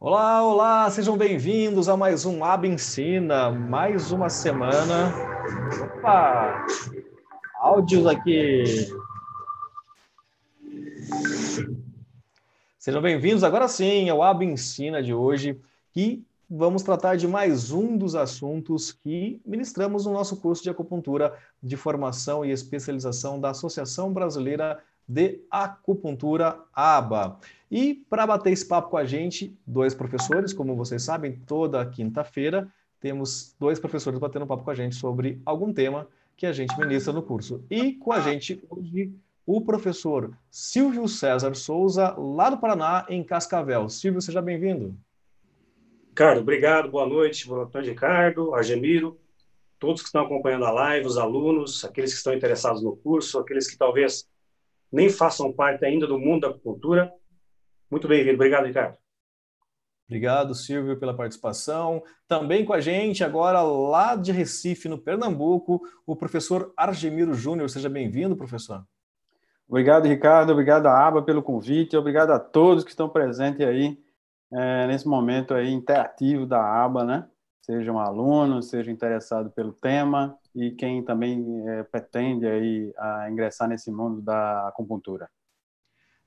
Olá, olá, sejam bem-vindos a mais um AB Ensina, mais uma semana. Opa, áudios aqui. Sejam bem-vindos, agora sim, ao AB Ensina de hoje, e vamos tratar de mais um dos assuntos que ministramos no nosso curso de acupuntura de formação e especialização da Associação Brasileira de Acupuntura, ABA. E para bater esse papo com a gente, dois professores, como vocês sabem, toda quinta-feira temos dois professores batendo papo com a gente sobre algum tema que a gente ministra no curso. E com a gente hoje o professor Silvio César Souza, lá do Paraná, em Cascavel. Silvio, seja bem-vindo. Ricardo, obrigado, boa noite, Ricardo, Argemiro, todos que estão acompanhando a live, os alunos, aqueles que estão interessados no curso, aqueles que talvez nem façam parte ainda do mundo da acupuntura. Muito bem-vindo, obrigado, Ricardo. Obrigado, Silvio, pela participação. Também com a gente, agora lá de Recife, no Pernambuco, o professor Argemiro Júnior. Seja bem-vindo, professor. Obrigado, Ricardo. Obrigado à ABA pelo convite. Obrigado a todos que estão presentes aí nesse momento aí interativo da ABA, né? Sejam alunos, sejam interessados pelo tema e quem também pretende aí a ingressar nesse mundo da acupuntura.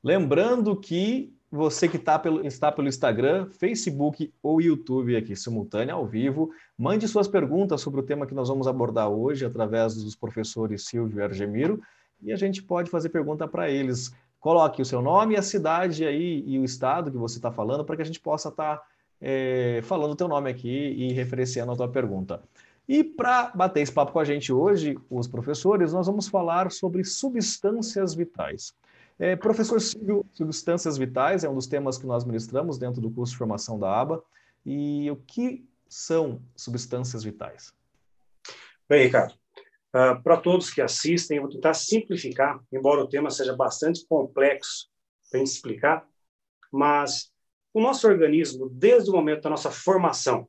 Lembrando que você que está pelo Instagram, Facebook ou YouTube aqui simultâneo, ao vivo, mande suas perguntas sobre o tema que nós vamos abordar hoje através dos professores Silvio e Argemiro, e a gente pode fazer pergunta para eles. Coloque o seu nome, a cidade aí e o estado que você está falando para que a gente possa estar falando o teu nome aqui e referenciando a tua pergunta. E para bater esse papo com a gente hoje, os professores, nós vamos falar sobre substâncias vitais. Professor Silvio, substâncias vitais é um dos temas que nós ministramos dentro do curso de formação da ABA. E o que são substâncias vitais? Bem, Ricardo, para todos que assistem, eu vou tentar simplificar, embora o tema seja bastante complexo para a gente explicar, mas o nosso organismo, desde o momento da nossa formação,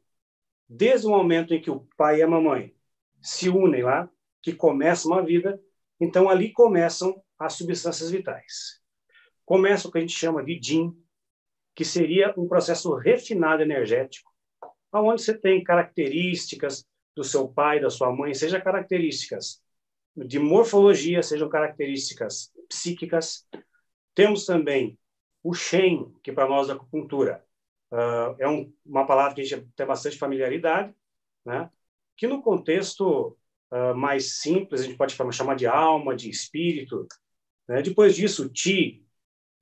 desde o momento em que o pai e a mamãe se unem lá, que começa uma vida, então ali começam as substâncias vitais. Começa o que a gente chama de Jin, que seria um processo refinado energético, onde você tem características do seu pai, da sua mãe, seja características de morfologia, sejam características psíquicas. Temos também o Shen, que para nós da acupuntura é uma palavra que a gente tem bastante familiaridade, né? Que no contexto mais simples a gente pode chamar de alma, de espírito. Né? Depois disso, o Qi,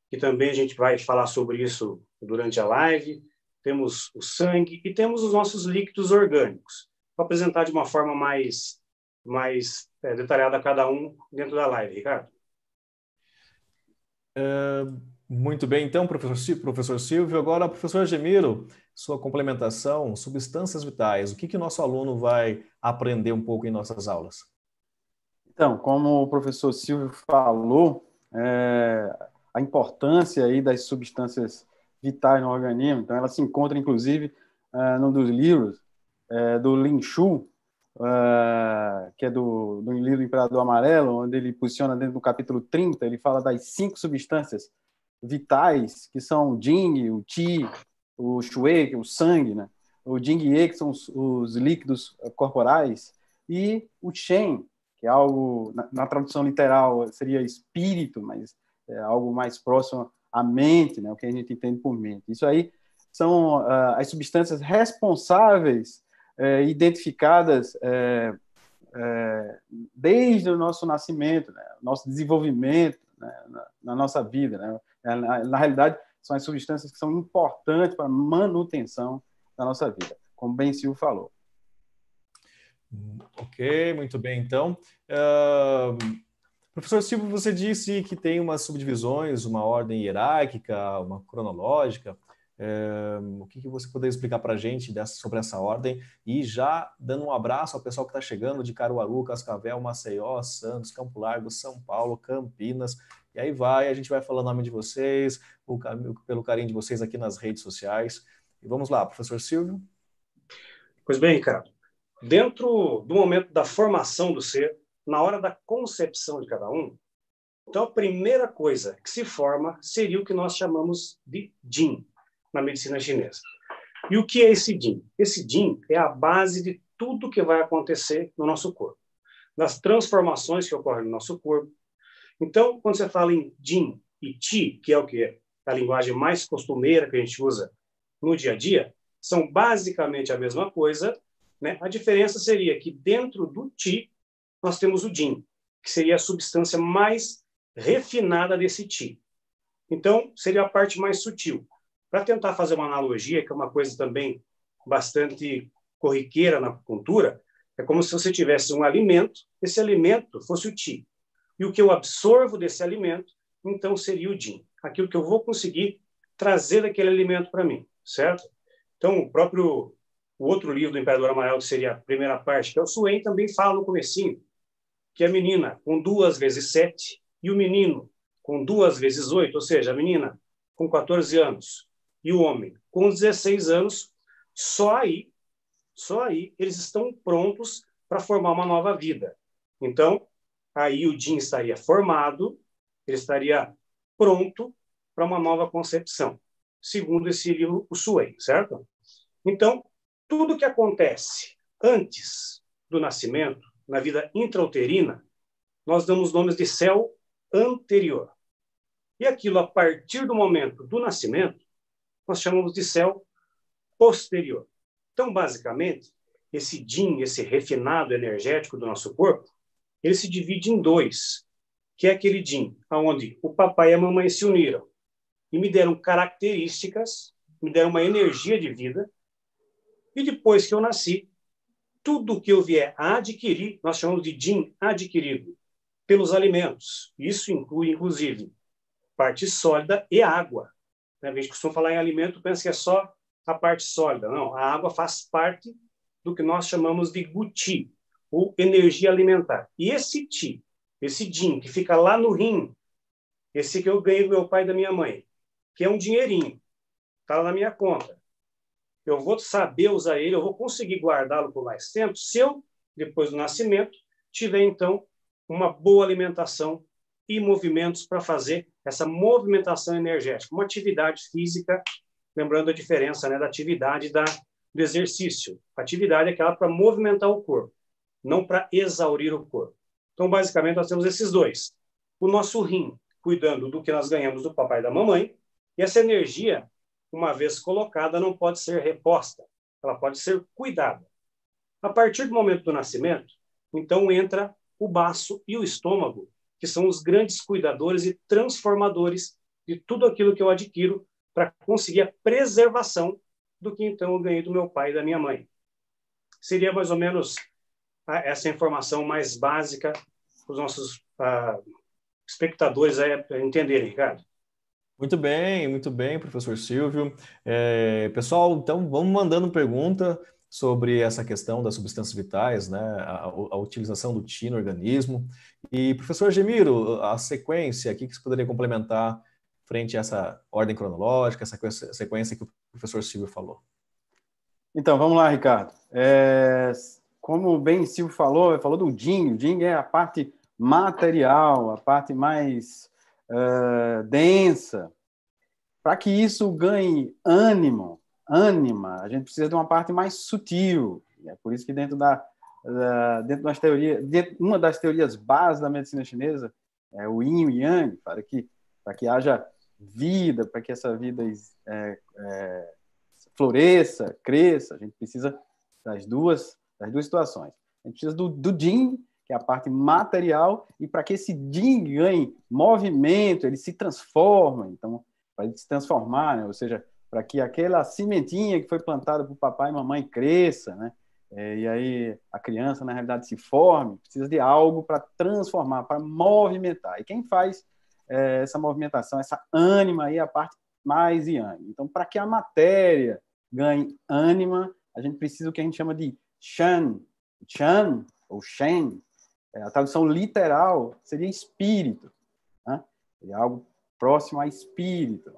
que também a gente vai falar sobre isso durante a live. Temos o sangue e temos os nossos líquidos orgânicos. Vou apresentar de uma forma mais detalhada a cada um dentro da live, Ricardo. Muito bem, então, professor Silvio. Agora, professor Argemiro, sua complementação, substâncias vitais. O que o nosso aluno vai aprender um pouco em nossas aulas? Então, como o professor Silvio falou, a importância aí das substâncias vitais no organismo, então ela se encontra, inclusive, num dos livros do Lin Shu, que é do livro do Imperador Amarelo, onde ele posiciona dentro do capítulo 30, ele fala das 5 substâncias vitais, que são o Jing, o Qi, o Shui, que é o sangue, né? O Jing Ye, que são os líquidos corporais, e o Shen, que é algo, na tradução literal, seria espírito, mas é algo mais próximo à mente, né? O que a gente entende por mente. Isso aí são as substâncias responsáveis, identificadas desde o nosso nascimento, né? Nosso desenvolvimento, né? na nossa vida. Né? Na realidade, são as substâncias que são importantes para a manutenção da nossa vida, como bem Silvio falou. Ok, muito bem, então. Professor Silvio, você disse que tem umas subdivisões, uma ordem hierárquica, uma cronológica. O que você poderia explicar para a gente sobre essa ordem? E já dando um abraço ao pessoal que está chegando de Caruaru, Cascavel, Maceió, Santos, Campo Largo, São Paulo, Campinas. E aí a gente vai falando o nome de vocês, pelo carinho de vocês aqui nas redes sociais. E vamos lá, professor Silvio. Pois bem, Ricardo, dentro do momento da formação do ser, na hora da concepção de cada um, então a primeira coisa que se forma seria o que nós chamamos de Jin, na medicina chinesa. E o que é esse Jin? Esse Jin é a base de tudo que vai acontecer no nosso corpo, das transformações que ocorrem no nosso corpo. Então, quando você fala em Jin e Qi, que é o que é a linguagem mais costumeira que a gente usa no dia a dia, são basicamente a mesma coisa, né? A diferença seria que dentro do Qi nós temos o Jin, que seria a substância mais refinada desse Qi. Então, seria a parte mais sutil. Para tentar fazer uma analogia, que é uma coisa também bastante corriqueira na cultura, é como se você tivesse um alimento, esse alimento fosse o Qi. E o que eu absorvo desse alimento, então, seria o Jin. Aquilo que eu vou conseguir trazer daquele alimento para mim, certo? Então, o outro livro do Imperador Amarelo, que seria a primeira parte, que é o Suen, também fala no comecinho, que a menina com 2 vezes 7 e o menino com 2 vezes 8, ou seja, a menina com 14 anos e o homem com 16 anos, só aí eles estão prontos para formar uma nova vida. Então, aí o Jin estaria formado, ele estaria pronto para uma nova concepção, segundo esse livro, o Suen, certo? Então, tudo que acontece antes do nascimento, na vida intrauterina, nós damos nomes de céu anterior. E aquilo, a partir do momento do nascimento, nós chamamos de céu posterior. Então, basicamente, esse Jin, esse refinado energético do nosso corpo, ele se divide em 2, que é aquele Jin, onde o papai e a mamãe se uniram e me deram características, me deram uma energia de vida, e depois que eu nasci, tudo que eu vier a adquirir, nós chamamos de Jin adquirido, pelos alimentos. Isso inclui, inclusive, parte sólida e água. A gente costuma falar em alimento, pensa que é só a parte sólida. Não, a água faz parte do que nós chamamos de Guti, ou energia alimentar. E esse Ti, esse Jin, que fica lá no rim, esse que eu ganhei do meu pai e da minha mãe, que é um dinheirinho, está lá na minha conta. Eu vou saber usar ele, eu vou conseguir guardá-lo por mais tempo, se eu, depois do nascimento, tiver, então, uma boa alimentação e movimentos para fazer essa movimentação energética, uma atividade física, lembrando a diferença, né, da atividade do exercício. A atividade é aquela para movimentar o corpo, não para exaurir o corpo. Então, basicamente, nós temos esses 2. O nosso rim, cuidando do que nós ganhamos do papai e da mamãe, e essa energia, uma vez colocada, não pode ser reposta, ela pode ser cuidada. A partir do momento do nascimento, então entra o baço e o estômago, que são os grandes cuidadores e transformadores de tudo aquilo que eu adquiro para conseguir a preservação do que então eu ganhei do meu pai e da minha mãe. Seria mais ou menos essa informação mais básica para os nossos espectadores entenderem, Ricardo. Muito bem, professor Silvio. Pessoal, então vamos mandando pergunta sobre essa questão das substâncias vitais, né? A utilização do Qi no organismo. E, professor Gemiro, a sequência aqui que você poderia complementar frente a essa ordem cronológica, essa sequência que o professor Silvio falou. Então, vamos lá, Ricardo. Como bem Silvio falou do Jin. O Jin é a parte material, a parte mais densa. Para que isso ganhe ânima, a gente precisa de uma parte mais sutil. É por isso que dentro das teorias, uma das teorias básicas da medicina chinesa é o Yin e o Yang, para que haja vida, para que essa vida floresça, cresça. A gente precisa das duas situações. A gente precisa do Jin, que é a parte material, e para que esse Jin ganhe movimento, ele se transforma. Então, para ele se transformar, né? Ou seja, para que aquela sementinha que foi plantada por papai e mamãe cresça, né? E aí a criança, na realidade, se forme, precisa de algo para transformar, para movimentar. E quem faz essa movimentação, essa ânima aí, é a parte mais yang. Então, para que a matéria ganhe ânima, a gente precisa do que a gente chama de Shan, ou Shen. A tradução literal seria espírito, né? É algo próximo a espírito.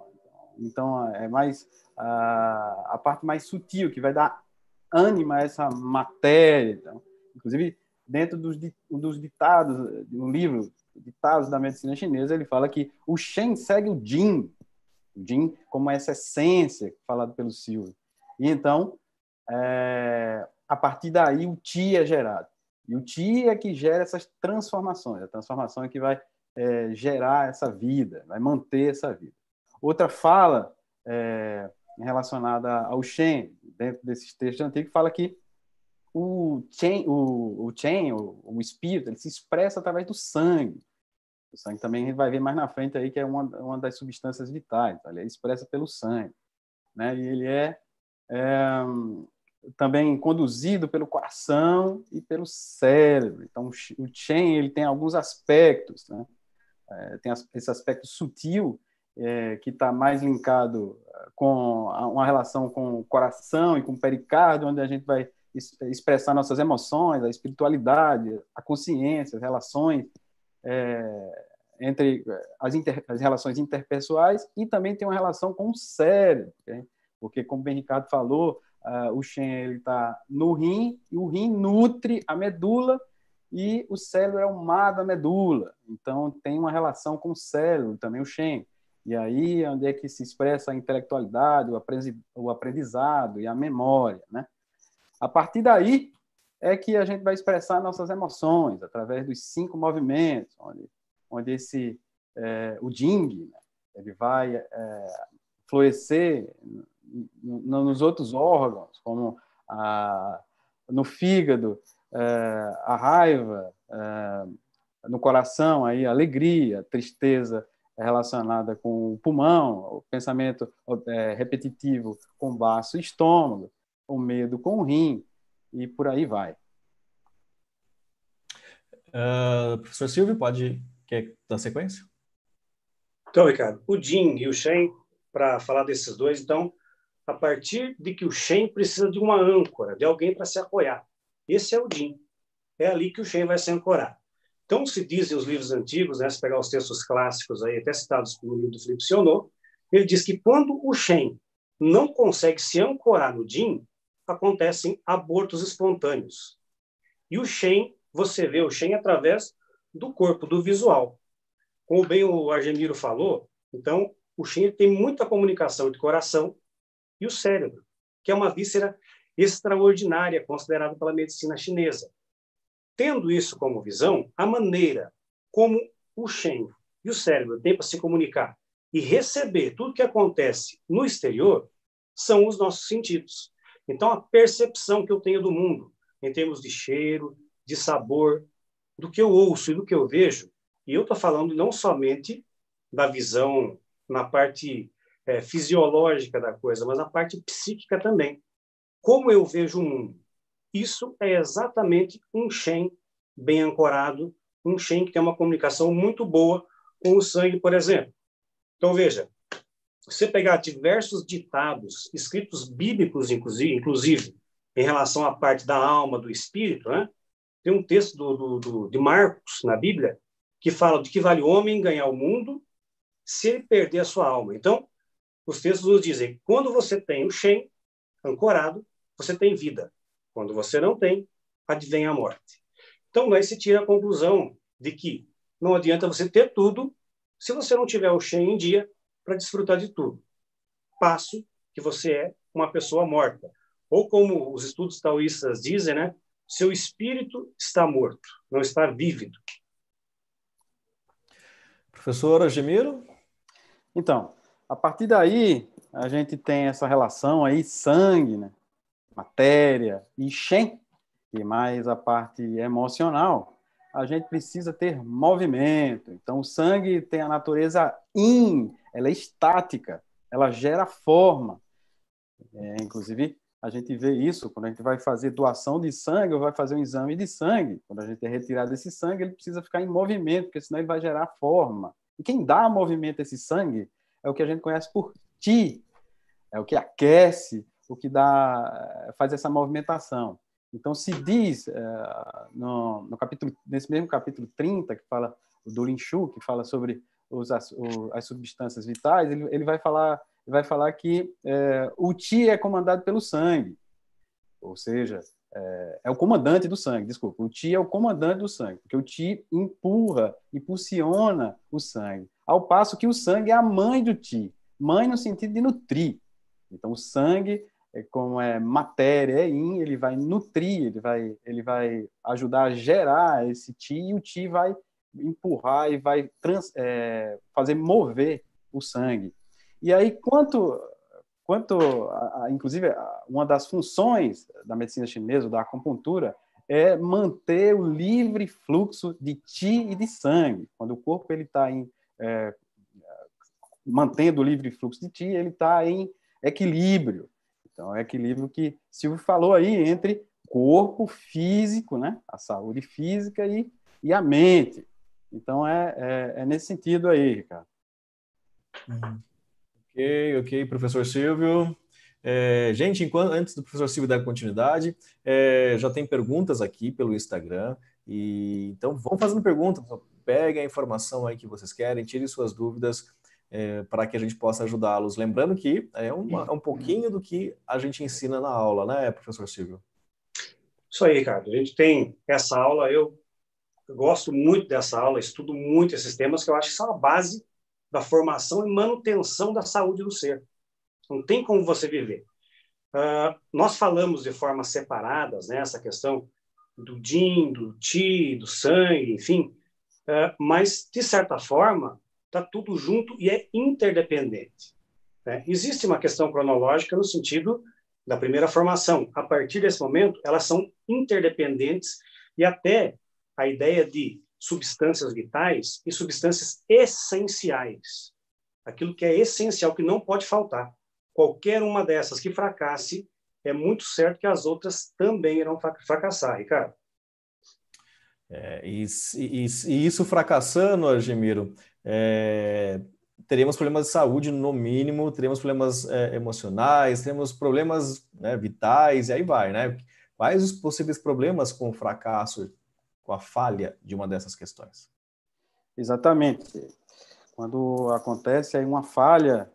Então, é mais a parte mais sutil, que vai dar ânima a essa matéria. Então, inclusive, dentro dos ditados, no livro Ditados da Medicina Chinesa, ele fala que o Shen segue o Jin como essa essência, falado pelo Silvio. E então, a partir daí, o Ti é gerado. E o Ti é que gera essas transformações. A transformação é que vai gerar essa vida, vai manter essa vida. Outra fala relacionada ao Shen, dentro desses textos antigos, fala que o espírito, ele se expressa através do sangue. O sangue também a gente vai ver mais na frente aí que é uma das substâncias vitais. Ele é expressa pelo sangue, né? E ele é também conduzido pelo coração e pelo cérebro. Então, o Shen, ele tem alguns aspectos, né? Tem esse aspecto sutil, que está mais linkado com uma relação com o coração e com o pericárdio, onde a gente vai expressar nossas emoções, a espiritualidade, a consciência, as relações entre as relações interpessoais, e também tem uma relação com o cérebro, okay? Porque, como bem Ricardo falou, o Shen está no rim, e o rim nutre a medula, e o cérebro é o mar da medula. Então, tem uma relação com o cérebro, também o Shen. E aí, onde é que se expressa a intelectualidade, o aprendizado e a memória, né? A partir daí é que a gente vai expressar nossas emoções, através dos 5 movimentos, onde o Jing, né, ele vai florescer nos outros órgãos, como no fígado, a raiva, no coração, aí, a alegria, a tristeza relacionada com o pulmão, o pensamento repetitivo com o baço e estômago, o medo com o rim, e por aí vai. Professor Silvio, quer dar sequência? Então, Ricardo, o Jing e o Shen, para falar desses dois, então, a partir de que o Shen precisa de uma âncora, de alguém para se apoiar. Esse é o Jing. É ali que o Shen vai se ancorar. Então, se dizem os livros antigos, né, se pegar os textos clássicos, aí, até citados no livro do Felipe Sionot, ele diz que quando o Shen não consegue se ancorar no Jing, acontecem abortos espontâneos. E o Shen, você vê o Shen através do corpo, do visual. Como bem o Argemiro falou, então, o Shen tem muita comunicação entre o coração e o cérebro, que é uma víscera extraordinária, considerada pela medicina chinesa. Tendo isso como visão, a maneira como o Shen e o cérebro têm para se comunicar e receber tudo que acontece no exterior são os nossos sentidos. Então, a percepção que eu tenho do mundo, em termos de cheiro, de sabor, do que eu ouço e do que eu vejo, e eu estou falando não somente da visão na parte fisiológica da coisa, mas na parte psíquica também. Como eu vejo o mundo. Isso é exatamente um Shen bem ancorado, um Shen que tem uma comunicação muito boa com o sangue, por exemplo. Então, veja, você pegar diversos ditados, escritos bíblicos, inclusive, em relação à parte da alma, do espírito, né? Tem um texto de Marcos, na Bíblia, que fala de que vale o homem ganhar o mundo se ele perder a sua alma. Então, os textos nos dizem, quando você tem o Shen ancorado, você tem vida. Quando você não tem, advém a morte. Então, daí se tira a conclusão de que não adianta você ter tudo se você não tiver o Shen em dia para desfrutar de tudo. Passo que você é uma pessoa morta. Ou como os estudos taoístas dizem, né? Seu espírito está morto, não está vívido. Professor Argemiro? Então, a partir daí, a gente tem essa relação aí, sangue, né? Matéria e Shen, e mais a parte emocional, a gente precisa ter movimento. Então, o sangue tem a natureza yin, ela é estática, ela gera forma. Inclusive, a gente vê isso quando a gente vai fazer doação de sangue ou vai fazer um exame de sangue. Quando a gente é retirado esse sangue, ele precisa ficar em movimento, porque senão ele vai gerar forma. E quem dá movimento a esse sangue é o que a gente conhece por Qi, é o que aquece, o que faz essa movimentação. Então, se diz, nesse mesmo capítulo 30, que fala do Lin Shu, que fala sobre as substâncias vitais, ele vai falar que o Qi é comandado pelo sangue, ou seja, é o comandante do sangue, desculpa, o Qi é o comandante do sangue, porque o Qi impulsiona o sangue, ao passo que o sangue é a mãe do Qi, mãe no sentido de nutrir. Então, o sangue como é matéria, é yin, ele vai nutrir, ele vai ajudar a gerar esse Qi, e o Qi vai empurrar e vai fazer mover o sangue. E aí, inclusive, uma das funções da medicina chinesa, da acupuntura, é manter o livre fluxo de Qi e de sangue. Quando o corpo está mantendo o livre fluxo de Qi, ele está em equilíbrio. Então, é equilíbrio que Silvio falou aí entre corpo físico, né? A saúde física e a mente. Então, é nesse sentido aí, Ricardo. Ok, professor Silvio. Gente, antes do professor Silvio dar continuidade, já tem perguntas aqui pelo Instagram, então vão fazendo perguntas, peguem a informação aí que vocês querem, tirem suas dúvidas, para que a gente possa ajudá-los. Lembrando que é um pouquinho do que a gente ensina na aula, né, professor Silvio? Isso aí, Ricardo. A gente tem essa aula, eu gosto muito dessa aula, estudo muito esses temas, que eu acho que são a base da formação e manutenção da saúde do ser. Não tem como você viver. Nós falamos de formas separadas, né, essa questão do Jin, do Qi, do sangue, enfim, mas, de certa forma, está tudo junto e é interdependente. Né? Existe uma questão cronológica no sentido da primeira formação. A partir desse momento, elas são interdependentes e até a ideia de substâncias vitais e substâncias essenciais. Aquilo que é essencial, que não pode faltar. Qualquer uma dessas que fracasse, é muito certo que as outras também irão fracassar, Ricardo. E isso fracassando, Argemiro, teremos problemas de saúde no mínimo, teremos problemas emocionais, teremos problemas, né, vitais, e aí vai, né? Quais os possíveis problemas com o fracasso, com a falha de uma dessas questões? Exatamente. Quando acontece aí uma falha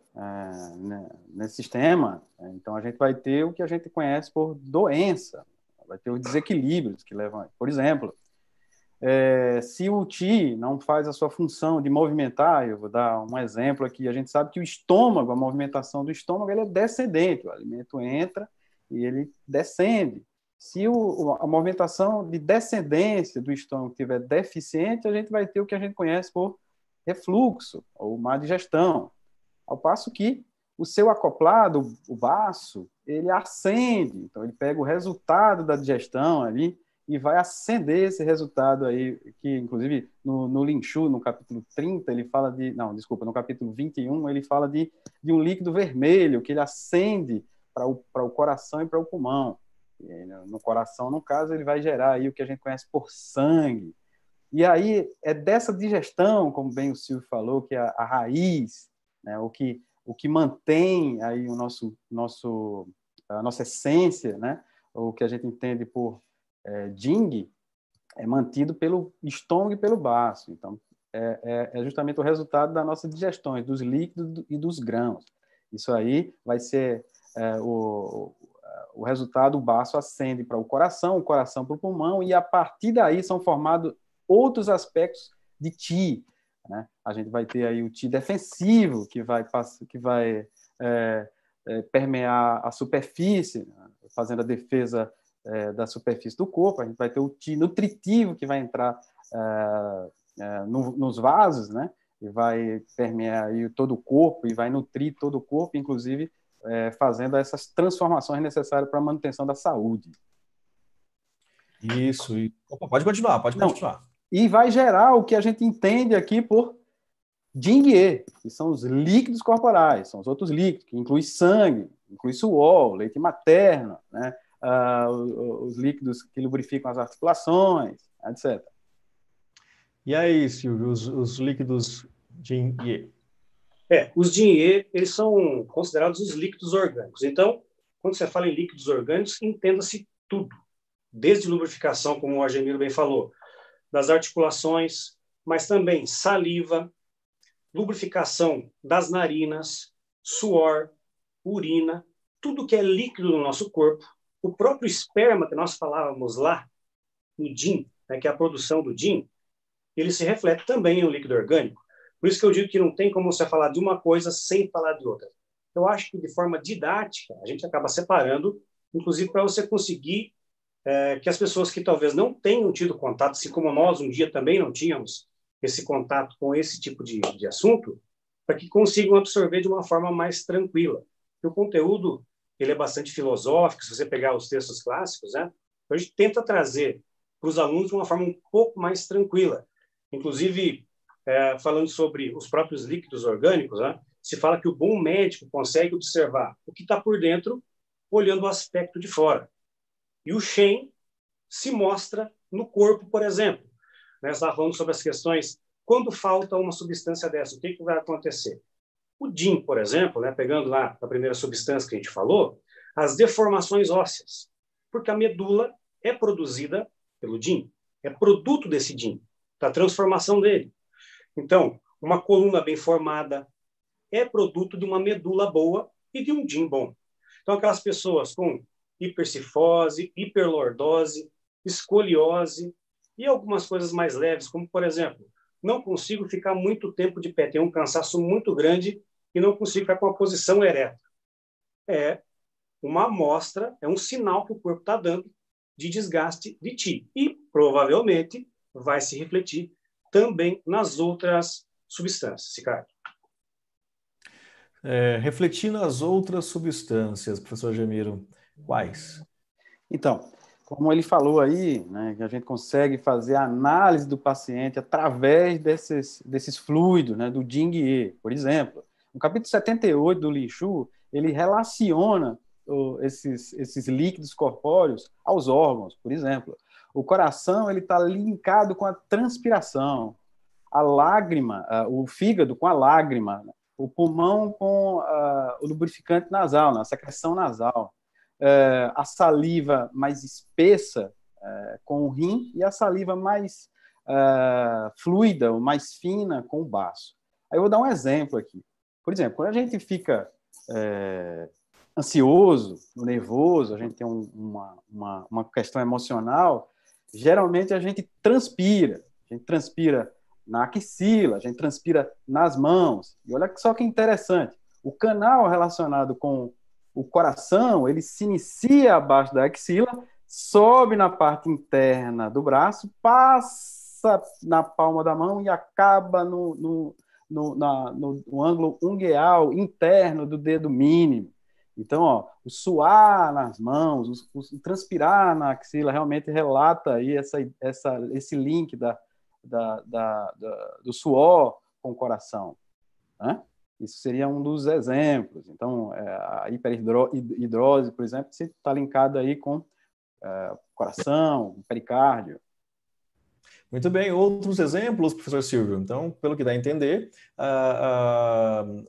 nesse sistema, então a gente vai ter o que a gente conhece por doença, vai ter os desequilíbrios que levam. Por exemplo, se o Qi não faz a sua função de movimentar, eu vou dar um exemplo aqui, a gente sabe que o estômago, a movimentação do estômago, ele é descendente, o alimento entra e ele descende. Se a movimentação de descendência do estômago estiver deficiente, a gente vai ter o que a gente conhece por refluxo ou má digestão. Ao passo que o seu acoplado, o baço, ele ascende, então ele pega o resultado da digestão ali e vai acender esse resultado aí, que inclusive no Lin Shu, no capítulo 30, ele fala no capítulo 21, ele fala de um líquido vermelho, que ele acende para o coração e para o pulmão. E no coração, no caso, ele vai gerar aí o que a gente conhece por sangue. E aí é dessa digestão, como bem o Silvio falou, que é a raiz, né, o que mantém aí a nossa essência, né, o que a gente entende por Jing, é mantido pelo estômago e pelo baço. Então, é justamente o resultado da nossa digestão, dos líquidos e dos grãos. Isso aí vai ser o resultado, o baço ascende para o coração para o pulmão, e a partir daí são formados outros aspectos de Qi. Né? A gente vai ter aí o Qi defensivo, que vai permear a superfície, fazendo a defesa da superfície do corpo. A gente vai ter o Qi nutritivo, que vai entrar nos vasos, né? E vai permear aí todo o corpo e vai nutrir todo o corpo, inclusive fazendo essas transformações necessárias para a manutenção da saúde. Isso. Opa, pode continuar. E vai gerar o que a gente entende aqui por Jing-Ye, que são os líquidos corporais, são os outros líquidos, que inclui sangue, inclui suor, leite materno, né? Os líquidos que lubrificam as articulações, etc. E aí, Silvio, os líquidos Jing-Ye? Os Jing-Ye, eles são considerados os líquidos orgânicos. Então, quando você fala em líquidos orgânicos, entenda-se tudo. Desde lubrificação, como o Argemiro bem falou, das articulações, mas também saliva, lubrificação das narinas, suor, urina, tudo que é líquido no nosso corpo. O próprio esperma que nós falávamos lá, no Jin, né, que é a produção do Jin, ele se reflete também em um líquido orgânico. Por isso que eu digo que não tem como você falar de uma coisa sem falar de outra. eu acho que de forma didática a gente acaba separando, inclusive para você conseguir que as pessoas que talvez não tenham tido contato, assim como nós um dia também não tínhamos esse contato com esse tipo de assunto, para que consigam absorver de uma forma mais tranquila. E o conteúdo ele é bastante filosófico, se você pegar os textos clássicos, né? Então, a gente tenta trazer para os alunos de uma forma um pouco mais tranquila. Inclusive, falando sobre os próprios líquidos orgânicos, né? Se fala que o bom médico consegue observar o que está por dentro olhando o aspecto de fora. E o Shen se mostra no corpo, por exemplo. Nós estávamos falando sobre as questões, quando falta uma substância dessa, o que vai acontecer? O DIN, por exemplo, né, pegando lá a primeira substância que a gente falou, as deformações ósseas, porque a medula é produzida pelo DIN, é produto desse DIN, da transformação dele. Então, uma coluna bem formada é produto de uma medula boa e de um DIN bom. Então, aquelas pessoas com hipercifose, hiperlordose, escoliose e algumas coisas mais leves, como, por exemplo, não consigo ficar muito tempo de pé, tenho um cansaço muito grande e não consigo ficar com a posição ereta. É uma amostra, é um sinal que o corpo está dando de desgaste de ti. E, provavelmente, vai se refletir também nas outras substâncias, Ricardo. Refletir nas outras substâncias, professor Gemiro, quais? Então, como ele falou aí, né, que a gente consegue fazer a análise do paciente através desses fluidos, né, do Jing-He, por exemplo. No capítulo 78 do Li Shu, ele relaciona esses líquidos corpóreos aos órgãos, por exemplo. O coração ele está linkado com a transpiração, a lágrima, o fígado com a lágrima, o pulmão com o lubrificante nasal, a secreção nasal, a saliva mais espessa com o rim e a saliva mais fluida, mais fina com o baço. Aí eu vou dar um exemplo aqui. Por exemplo, quando a gente fica ansioso, nervoso, a gente tem uma questão emocional, geralmente a gente transpira na axila, a gente transpira nas mãos. E olha só que interessante, o canal relacionado com o coração, ele se inicia abaixo da axila, sobe na parte interna do braço, passa na palma da mão e acaba no ângulo ungueal interno do dedo mínimo. Então, o suar nas mãos, o transpirar na axila realmente relata aí esse link do suor com o coração, né? Isso seria um dos exemplos. Então, a hiperidrose, por exemplo, está linkada aí com coração, pericárdio. Muito bem. Outros exemplos, professor Silvio? Então, pelo que dá a entender,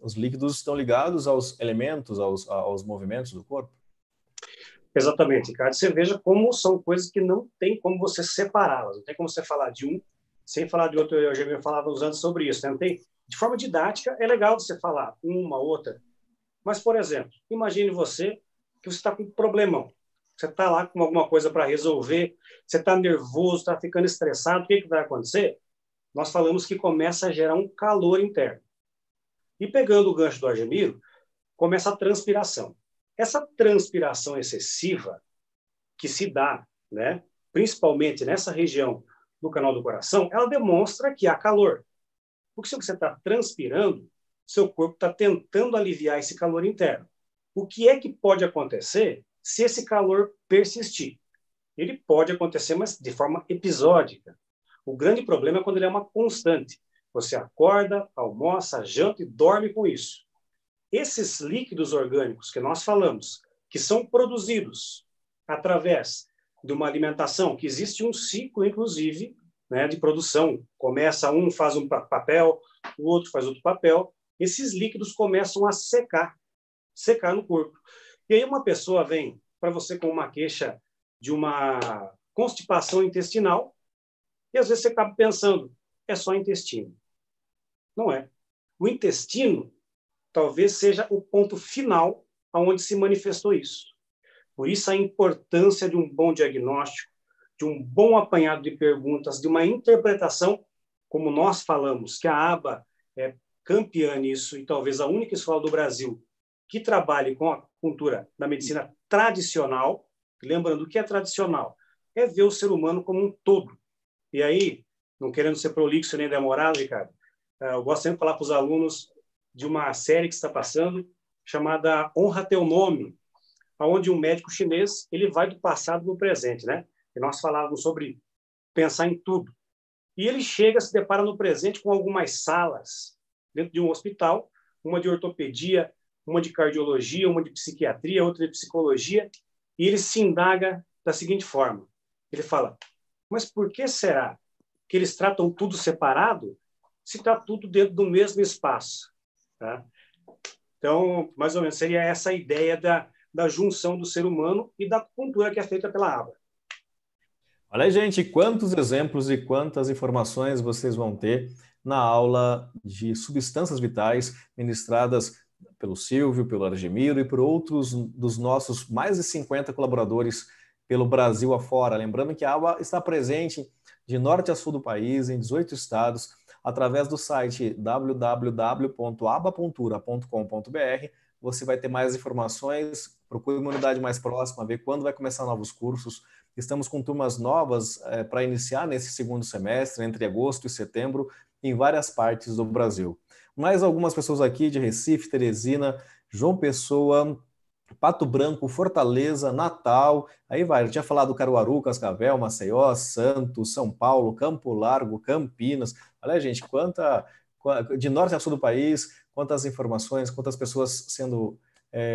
os líquidos estão ligados aos elementos, aos movimentos do corpo? Exatamente, Ricardo. Você veja como são coisas que não tem como você separá-las. Não tem como você falar de um sem falar de outro. Eu já falava uns anos sobre isso. Né? Não tem, de forma didática, é legal você falar uma, outra. Mas, por exemplo, imagine você que você está com um problemão. Você está lá com alguma coisa para resolver, você está nervoso, está ficando estressado, o que vai acontecer? Nós falamos que começa a gerar um calor interno. E pegando o gancho do Argemiro, começa a transpiração. Essa transpiração excessiva que se dá, né, principalmente nessa região do canal do coração, ela demonstra que há calor. Porque se você está transpirando, seu corpo está tentando aliviar esse calor interno. O que é que pode acontecer se esse calor persistir? Ele pode acontecer, mas de forma episódica. O grande problema é quando ele é uma constante. Você acorda, almoça, janta e dorme com isso. Esses líquidos orgânicos que nós falamos, que são produzidos através de uma alimentação, que existe um ciclo, inclusive, né, de produção. Começa um, faz um papel, o outro faz outro papel. Esses líquidos começam a secar no corpo. E aí uma pessoa vem para você com uma queixa de uma constipação intestinal e às vezes você acaba pensando, é só intestino. Não é. O intestino talvez seja o ponto final aonde se manifestou isso. Por isso a importância de um bom diagnóstico, de um bom apanhado de perguntas, de uma interpretação, como nós falamos, que a ABA é campeã nisso, e talvez a única escola do Brasil que trabalhe com a acupuntura da medicina tradicional, lembrando o que é tradicional, é ver o ser humano como um todo. E aí, não querendo ser prolixo nem demorado, Ricardo, eu gosto sempre de falar para os alunos de uma série que está passando, chamada Honra Teu Nome, onde um médico chinês ele vai do passado para o presente, né? E nós falávamos sobre pensar em tudo. E ele chega, se depara no presente com algumas salas dentro de um hospital, uma de ortopedia, uma de cardiologia, uma de psiquiatria, outra de psicologia, e ele se indaga da seguinte forma. Ele fala, mas por que será que eles tratam tudo separado se está tudo dentro do mesmo espaço? Tá? Então, mais ou menos, seria essa a ideia da junção do ser humano e da acupuntura que é feita pela Abra. Olha aí, gente, quantos exemplos e quantas informações vocês vão ter na aula de substâncias vitais ministradas pelo Silvio, pelo Argemiro e por outros dos nossos mais de 50 colaboradores pelo Brasil afora. Lembrando que a ABA está presente de norte a sul do país, em 18 estados, através do site www.abapuntura.com.br. Você vai ter mais informações, procure uma unidade mais próxima, ver quando vai começar novos cursos. Estamos com turmas novas para iniciar nesse segundo semestre, entre agosto e setembro, em várias partes do Brasil. Mais algumas pessoas aqui de Recife, Teresina, João Pessoa, Pato Branco, Fortaleza, Natal, aí vai, eu tinha falado do Caruaru, Cascavel, Maceió, Santos, São Paulo, Campo Largo, Campinas. Olha, gente, de norte a sul do país, quantas informações, quantas pessoas sendo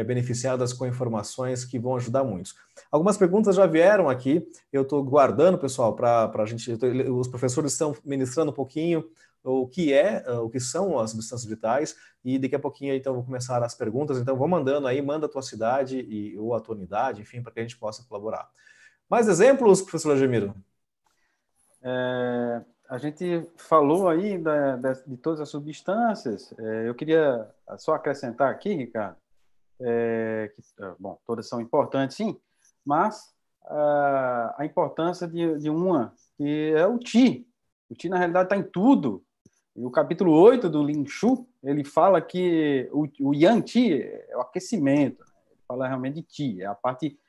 beneficiadas com informações que vão ajudar muitos. Algumas perguntas já vieram aqui, eu estou guardando, pessoal, para a gente. Os professores estão ministrando um pouquinho o que são as substâncias vitais, e daqui a pouquinho então vou começar as perguntas. Então vou mandando aí, manda a tua cidade ou a tua unidade, enfim, para que a gente possa colaborar. Mais exemplos, professor Argemiro? A gente falou aí de todas as substâncias. Eu queria só acrescentar aqui, Ricardo, bom, todas são importantes, sim, mas a importância de uma, que é o Qi. O Qi, na realidade, está em tudo. E o capítulo 8 do Lin Shu, ele fala que o Yang Qi é o aquecimento. Ele fala realmente de Qi, é a parte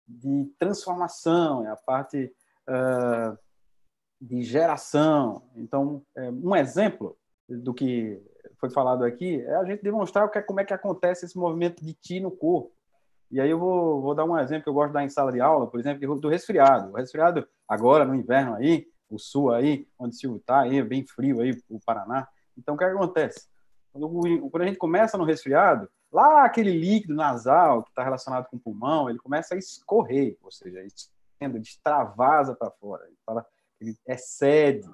de transformação, é a parte de geração. Então, um exemplo do que foi falado aqui é a gente demonstrar como é que acontece esse movimento de Qi no corpo. E aí eu vou dar um exemplo que eu gosto de dar em sala de aula, por exemplo, do resfriado. O resfriado, agora, no inverno aí, o sul aí, onde o Silvio está, aí, bem frio aí, o Paraná. Então, o que acontece? Quando a gente começa no resfriado, lá aquele líquido nasal que está relacionado com o pulmão, ele começa a escorrer, ou seja, ele extravasa para fora, ele excede.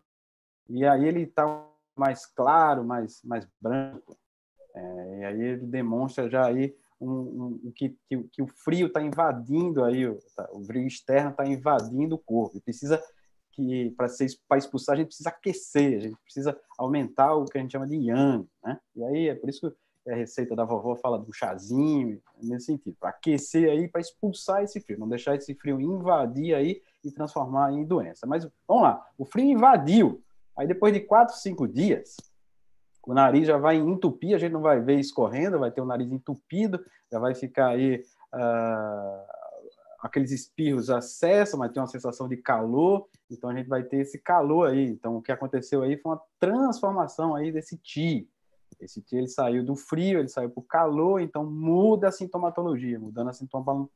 E aí ele está mais claro, mais branco. E aí ele demonstra já aí que o frio está invadindo aí, o frio externo está invadindo o corpo. E precisa para expulsar, a gente precisa aquecer, a gente precisa aumentar o que a gente chama de yang, né? E aí é por isso que a receita da vovó fala do chazinho, nesse sentido, para aquecer aí, para expulsar esse frio, não deixar esse frio invadir aí e transformar em doença. Mas vamos lá, o frio invadiu, aí depois de 4, 5 dias, o nariz já vai entupir, a gente não vai ver escorrendo, vai ter o nariz entupido, já vai ficar aí aqueles espirros acessam, mas tem uma sensação de calor, então a gente vai ter esse calor aí. Então o que aconteceu aí foi uma transformação aí desse Qi. Esse Qi ele saiu do frio, ele saiu para o calor, então muda a sintomatologia. Mudando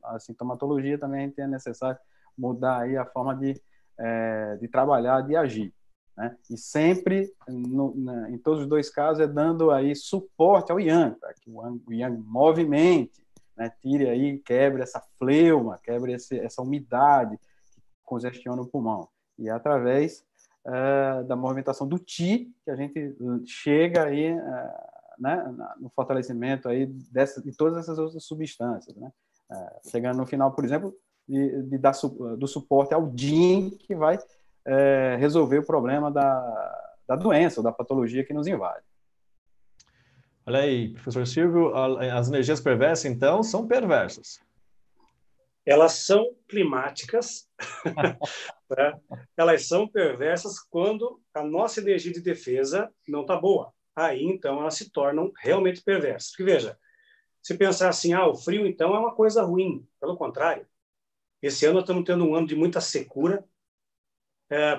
a sintomatologia também a gente é necessário mudar aí a forma de trabalhar, de agir, né? E sempre, em todos os dois casos, é dando aí suporte ao Yang, para que o Yang movimente, né? Tire aí, quebre essa fleuma, quebre essa umidade que congestiona o pulmão. E é através da movimentação do Qi que a gente chega aí, né, no fortalecimento aí de todas essas outras substâncias, né? Chegando no final, por exemplo, de dar do suporte ao Jin, que vai resolver o problema da doença ou da patologia que nos invade. Olha aí, professor Silvio, as energias perversas, então, são perversas. Elas são climáticas, né? Elas são perversas quando a nossa energia de defesa não está boa. Aí, então, elas se tornam realmente perversas. Porque, veja, Se pensar assim, o frio, então, é uma coisa ruim. Pelo contrário. Esse ano nós estamos tendo um ano de muita secura,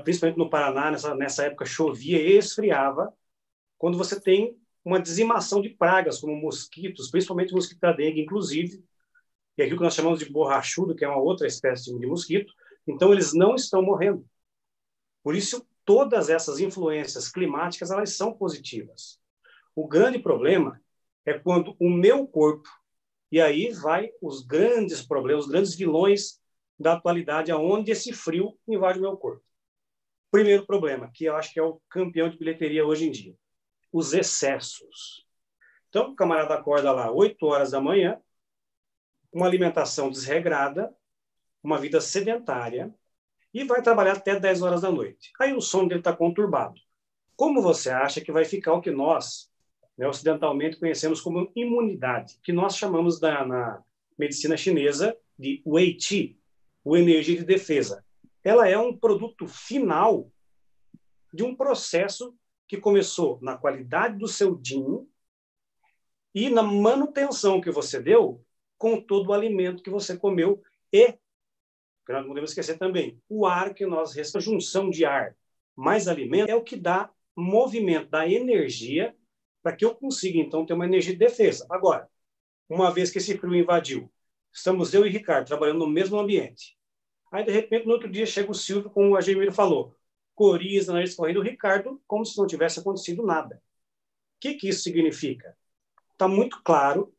principalmente no Paraná, nessa época chovia e esfriava, quando você tem uma dizimação de pragas, como mosquitos, principalmente o mosquito da dengue, inclusive, e aquilo que nós chamamos de borrachudo, que é uma outra espécie de mosquito, então eles não estão morrendo. Por isso, todas essas influências climáticas, elas são positivas. O grande problema é quando o meu corpo, e aí vai os grandes problemas, os grandes vilões da atualidade, aonde esse frio invade o meu corpo. Primeiro problema, que eu acho que é o campeão de bilheteria hoje em dia, os excessos. Então, o camarada acorda lá 8 horas da manhã, uma alimentação desregrada, uma vida sedentária, e vai trabalhar até 10 horas da noite. Aí o sono dele está conturbado. Como você acha que vai ficar o que nós, ocidentalmente, conhecemos como imunidade, que nós chamamos na medicina chinesa de Wei Qi, ou energia de defesa? Ela é um produto final de um processo que começou na qualidade do seu Jin e na manutenção que você deu com todo o alimento que você comeu e, que nós não podemos esquecer também, o ar que nós respiramos, a junção de ar mais alimento é o que dá movimento, dá energia para que eu consiga, então, ter uma energia de defesa. Agora, uma vez que esse frio invadiu, estamos eu e Ricardo trabalhando no mesmo ambiente. Aí, de repente, no outro dia, chega o Silvio, como o Agemiro falou, coriza, nariz correndo, o Ricardo, como se não tivesse acontecido nada. O que isso significa? Está muito claro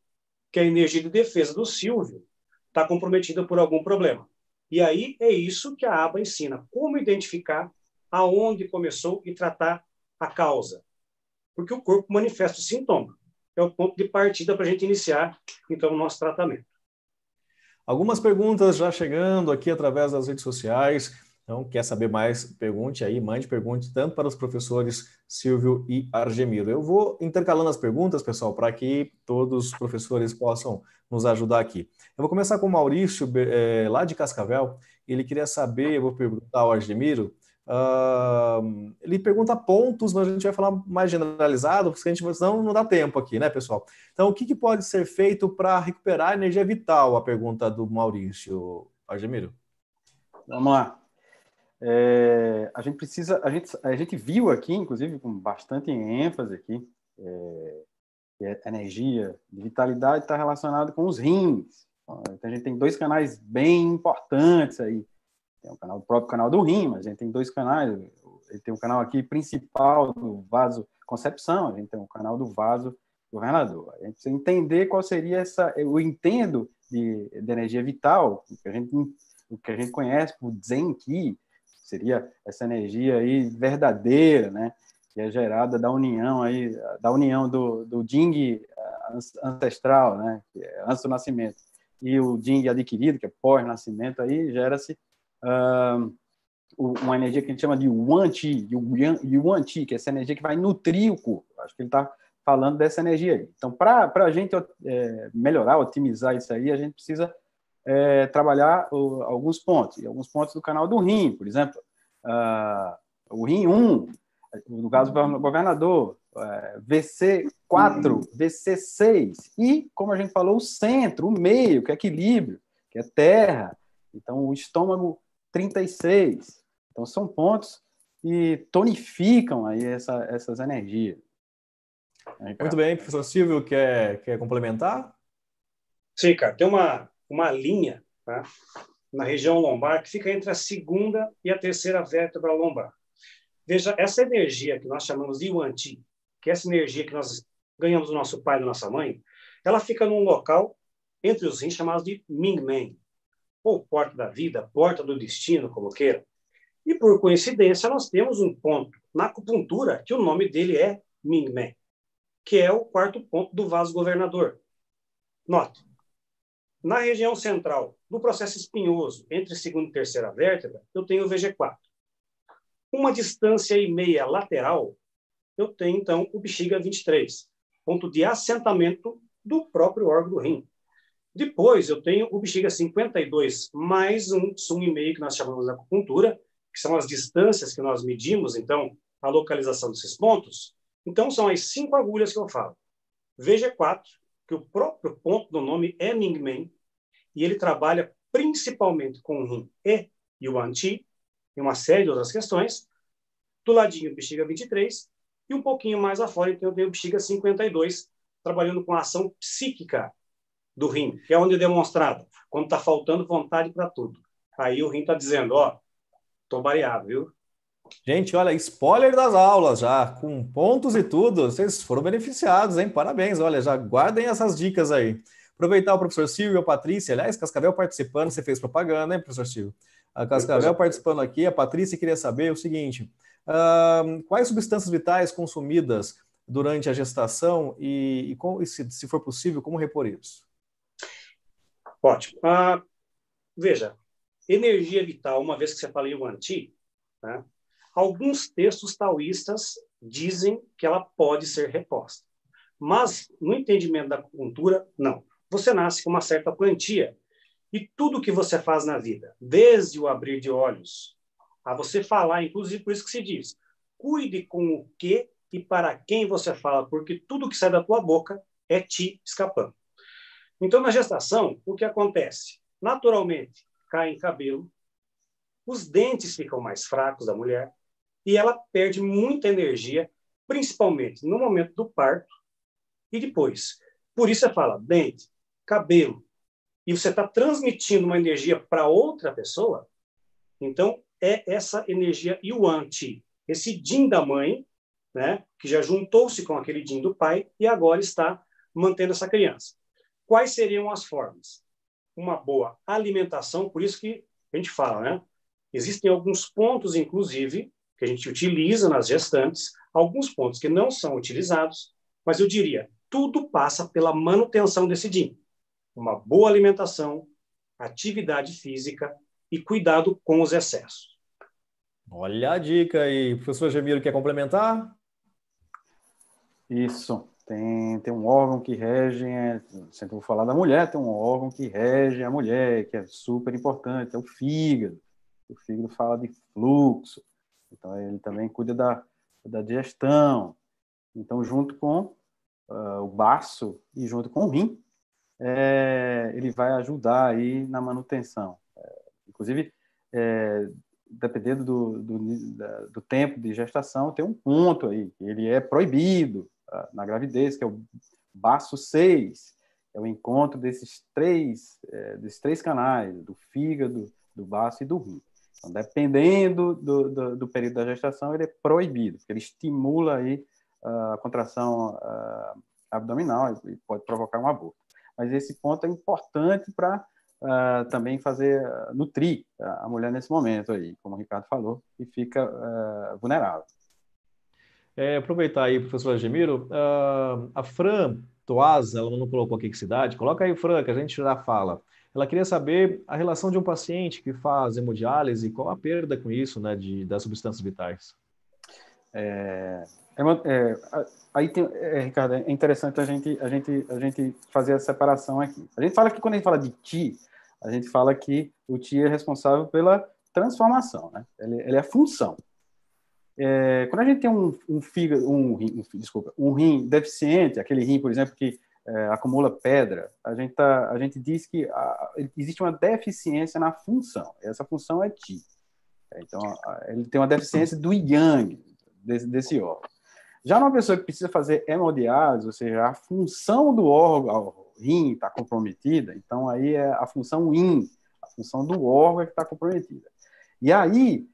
que a energia de defesa do Silvio está comprometida por algum problema. E aí é isso que a aba ensina, como identificar aonde começou e tratar a causa. Porque o corpo manifesta o sintoma. É o ponto de partida para a gente iniciar, então, o nosso tratamento. Algumas perguntas já chegando aqui através das redes sociais. Então, quer saber mais? Pergunte aí, mande pergunte tanto para os professores Silvio e Argemiro. Eu vou intercalando as perguntas, pessoal, para que todos os professores possam nos ajudar aqui. Eu vou começar com o Maurício, lá de Cascavel. Ele queria saber, eu vou perguntar ao Argemiro, ele pergunta pontos, mas a gente vai falar mais generalizado, porque a gente senão não dá tempo aqui, né, pessoal? Então, o que pode ser feito para recuperar a energia vital? A pergunta do Maurício. Argemiro. Vamos lá. A gente precisa, a gente viu aqui, inclusive com bastante ênfase aqui, que a energia de vitalidade está relacionada com os rins. Então, a gente tem 2 canais bem importantes aí. Tem o próprio canal do rim, mas a gente tem 2 canais. Ele tem um canal aqui principal do vaso concepção, a gente tem um canal do vaso governador. A gente precisa entender qual seria eu entendo de energia vital, o que a gente conhece por Zen-Ki, seria essa energia aí verdadeira, né, que é gerada da união do Jing ancestral, né, que é antes do nascimento, e o Jing adquirido, que é pós-nascimento, aí gera-se uma energia que a gente chama de Yuan Qi, que é essa energia que vai nutrir o corpo. Acho que ele está falando dessa energia aí. Então, para a gente melhorar, otimizar isso aí, a gente precisa trabalhar alguns pontos. E alguns pontos do canal do rim, por exemplo, o rim 1, no caso do governador, VC4, VC6, e, como a gente falou, o centro, o meio, que é equilíbrio, que é terra. Então, o estômago 36. Então, são pontos que tonificam aí essas energias. Muito bem, professor Silvio, quer complementar? Sim, cara, tem uma linha, tá, na região lombar que fica entre a segunda e a terceira vértebra lombar. Veja, essa energia que nós chamamos de Yuan Qi, que é essa energia que nós ganhamos do nosso pai e da nossa mãe, ela fica num local entre os rins chamado de Mingmen, ou porta da vida, porta do destino, como queira. E, por coincidência, nós temos um ponto na acupuntura que o nome dele é Mingmen, que é o 4º ponto do vaso governador. Note, na região central do processo espinhoso, entre segunda e terceira vértebra, eu tenho o VG4. Uma distância e meia lateral, eu tenho, então, o bexiga 23, ponto de assentamento do próprio órgão do rim. Depois, eu tenho o bexiga 52, mais um 1,5 que nós chamamos de acupuntura, que são as distâncias que nós medimos, então, a localização desses pontos. Então, são as 5 agulhas que eu falo. VG4, que o próprio ponto do nome é Mingmen, e ele trabalha principalmente com o rim e Yuan Qi, e uma série de outras questões. Do ladinho do bexiga 23, e um pouquinho mais afora, então eu tenho o bexiga 52, trabalhando com a ação psíquica do rim, que é onde é demonstrado, quando está faltando vontade para tudo. Aí o rim está dizendo, ó, tô baleado, viu? Gente, olha, spoiler das aulas já, com pontos e tudo, vocês foram beneficiados, hein? Parabéns, olha, já guardem essas dicas aí. Aproveitar o professor Silvio e a Patrícia, aliás, Cascavel participando, você fez propaganda, hein, professor Silvio? A Cascavel participando aqui, a Patrícia queria saber o seguinte, quais substâncias vitais consumidas durante a gestação e se for possível, como repor isso? Ótimo. Veja, energia vital, uma vez que você fala em Yuan Qi, né, alguns textos taoístas dizem que ela pode ser reposta. Mas, no entendimento da acupuntura, não. Você nasce com uma certa quantia e tudo que você faz na vida, desde o abrir de olhos, a você falar, inclusive por isso que se diz, cuide com o que e para quem você fala, porque tudo que sai da tua boca é ti escapando. Então, na gestação, o que acontece? Naturalmente, cai cabelo, os dentes ficam mais fracos da mulher e ela perde muita energia, principalmente no momento do parto e depois. Por isso você fala dente, cabelo, e você está transmitindo uma energia para outra pessoa, então é essa energia Yuan Qi, esse Jin da mãe, né, que já juntou-se com aquele Jin do pai e agora está mantendo essa criança. Quais seriam as formas? Uma boa alimentação, por isso que a gente fala, né? Existem alguns pontos, inclusive, que a gente utiliza nas gestantes, alguns pontos que não são utilizados, mas eu diria, tudo passa pela manutenção desse Jin. Uma boa alimentação, atividade física e cuidado com os excessos. Olha a dica aí. Professor Gemiro, quer complementar? Isso. Tem um órgão que rege, sempre vou falar da mulher, tem um órgão que rege a mulher, que é super importante, é o fígado. O fígado fala de fluxo, então ele também cuida da digestão. Então, junto com o baço e junto com o rim, ele vai ajudar aí na manutenção. Inclusive, dependendo do tempo de gestação, tem um ponto aí, que ele é proibido na gravidez, que é o baço 6, é o encontro desses três canais, do fígado, do baço e do rim. Então, dependendo do período da gestação, ele é proibido, porque ele estimula aí a contração abdominal e pode provocar um aborto. Mas esse ponto é importante para também nutrir a mulher nesse momento aí, como o Ricardo falou, e fica vulnerável. Aproveitar aí, professor Gemiro, a Fran Toaz, ela não colocou aqui que cidade, coloca aí, Fran, que a gente já fala. Ela queria saber a relação de um paciente que faz hemodiálise, qual a perda com isso, né, das substâncias vitais. Aí Ricardo, é interessante a gente fazer a separação aqui. A gente fala que quando a gente fala de Qi, a gente fala que o Qi é responsável pela transformação, né? Ele é a função. Quando a gente tem um rim deficiente, aquele rim, por exemplo, que acumula pedra, a gente diz que existe uma deficiência na função. Essa função é Qi. Então, ele tem uma deficiência do Yang, desse órgão. Já numa pessoa que precisa fazer hemodiálise, ou seja, a função do órgão, o rim está comprometida, então aí é a função Yin, a função do órgão é que está comprometida. E aí,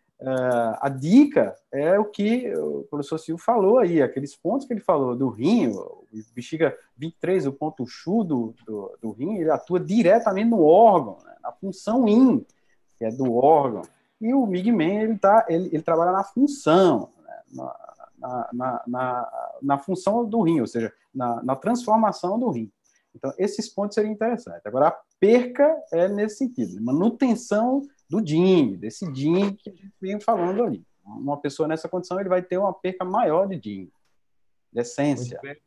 a dica é o que o professor Silvio falou aí, aqueles pontos que ele falou do rim, o bexiga 23, o ponto Shu do rim, ele atua diretamente no órgão, né, na função Yin, que é do órgão. E o Mingmen, ele trabalha na função, né, na função do rim, ou seja, na transformação do rim. Então, esses pontos seriam interessantes. Agora, a perca é nesse sentido, manutenção do Jin, desse Jin que a gente vem falando ali. Uma pessoa nessa condição, ele vai ter uma perca maior de Jin, de essência. Muito bem.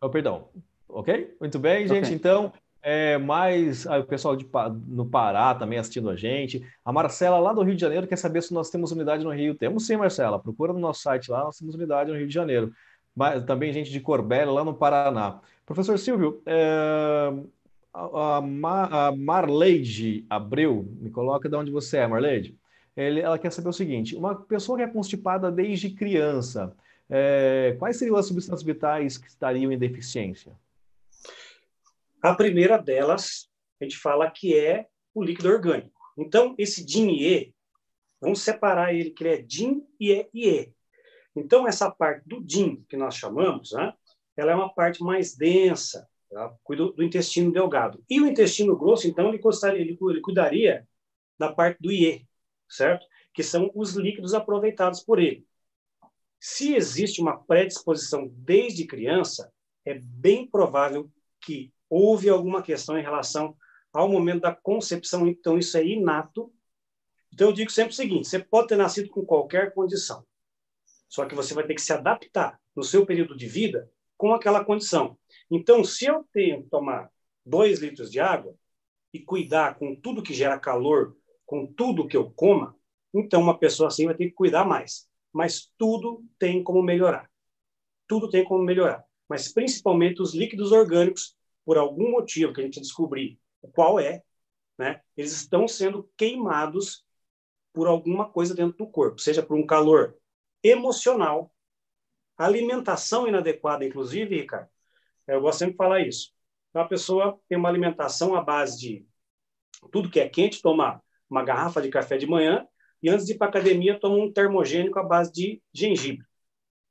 Oh, perdão. Ok? Muito bem, gente. Okay. Então, o pessoal no Pará também assistindo a gente. A Marcela, lá do Rio de Janeiro, quer saber se nós temos unidade no Rio. Temos sim, Marcela. Procura no nosso site lá, nós temos unidade no Rio de Janeiro. Mas também gente de Corbélia, lá no Paraná. Professor Silvio, a Marleide Abreu, me coloca de onde você é, Marleide. Ela quer saber o seguinte: uma pessoa que é constipada desde criança, quais seriam as substâncias vitais que estariam em deficiência? A primeira delas, a gente fala que é o líquido orgânico. Então, esse DIN-E, vamos separar ele, que ele é DIN e é IE. Então, essa parte do DIN, que nós chamamos, né, ela é uma parte mais densa, tá? Cuida do intestino delgado. E o intestino grosso, então, ele cuidaria da parte do IE, certo? Que são os líquidos aproveitados por ele. Se existe uma predisposição desde criança, é bem provável que houve alguma questão em relação ao momento da concepção, então isso é inato. Então eu digo sempre o seguinte: você pode ter nascido com qualquer condição, só que você vai ter que se adaptar no seu período de vida com aquela condição. Então, se eu tenho que tomar 2 litros de água e cuidar com tudo que gera calor, com tudo que eu coma, então uma pessoa assim vai ter que cuidar mais. Mas tudo tem como melhorar. Tudo tem como melhorar. Mas principalmente os líquidos orgânicos, por algum motivo que a gente descobrir qual é, né, eles estão sendo queimados por alguma coisa dentro do corpo, seja por um calor emocional, alimentação inadequada, inclusive, Ricardo. Eu gosto sempre de falar isso. Então, a pessoa tem uma alimentação à base de tudo que é quente, toma uma garrafa de café de manhã e antes de ir para a academia toma um termogênico à base de gengibre.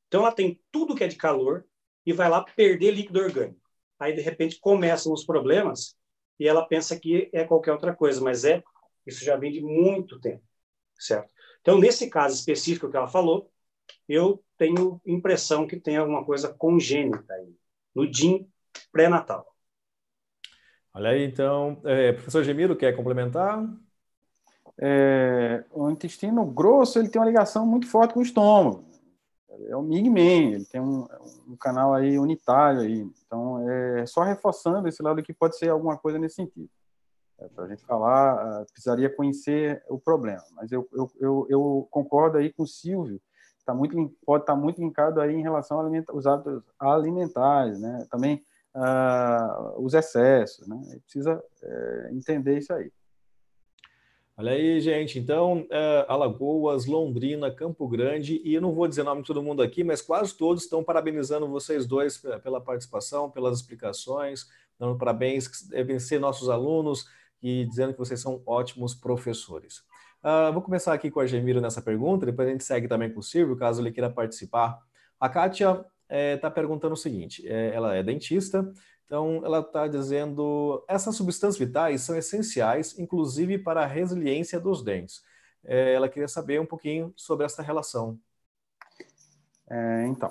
Então, ela tem tudo que é de calor e vai lá perder líquido orgânico. Aí, de repente, começam os problemas e ela pensa que é qualquer outra coisa, mas isso já vem de muito tempo, certo? Então, nesse caso específico que ela falou, eu tenho impressão que tem alguma coisa congênita aí, no DIN pré-natal. Olha aí, então, professor Gemiro, quer complementar? O intestino grosso ele tem uma ligação muito forte com o estômago. É o Ming-Men, ele tem um canal aí unitário aí. Então, só reforçando esse lado aqui, pode ser alguma coisa nesse sentido. Para a gente falar, precisaria conhecer o problema. Mas eu concordo aí com o Silvio, pode estar muito linkado aí em relação aos hábitos alimentares, né? Também os excessos, né? Precisa entender isso aí. Olha aí, gente. Então, Alagoas, Londrina, Campo Grande, e eu não vou dizer o nome de todo mundo aqui, mas quase todos estão parabenizando vocês dois pela participação, pelas explicações, dando parabéns, que devem ser nossos alunos e dizendo que vocês são ótimos professores. Vou começar aqui com a Gemiro nessa pergunta, depois a gente segue também com o Silvio, caso ele queira participar. A Kátia está perguntando o seguinte, ela é dentista. Então, ela está dizendo, essas substâncias vitais são essenciais, inclusive para a resiliência dos dentes. Ela queria saber um pouquinho sobre essa relação. Então,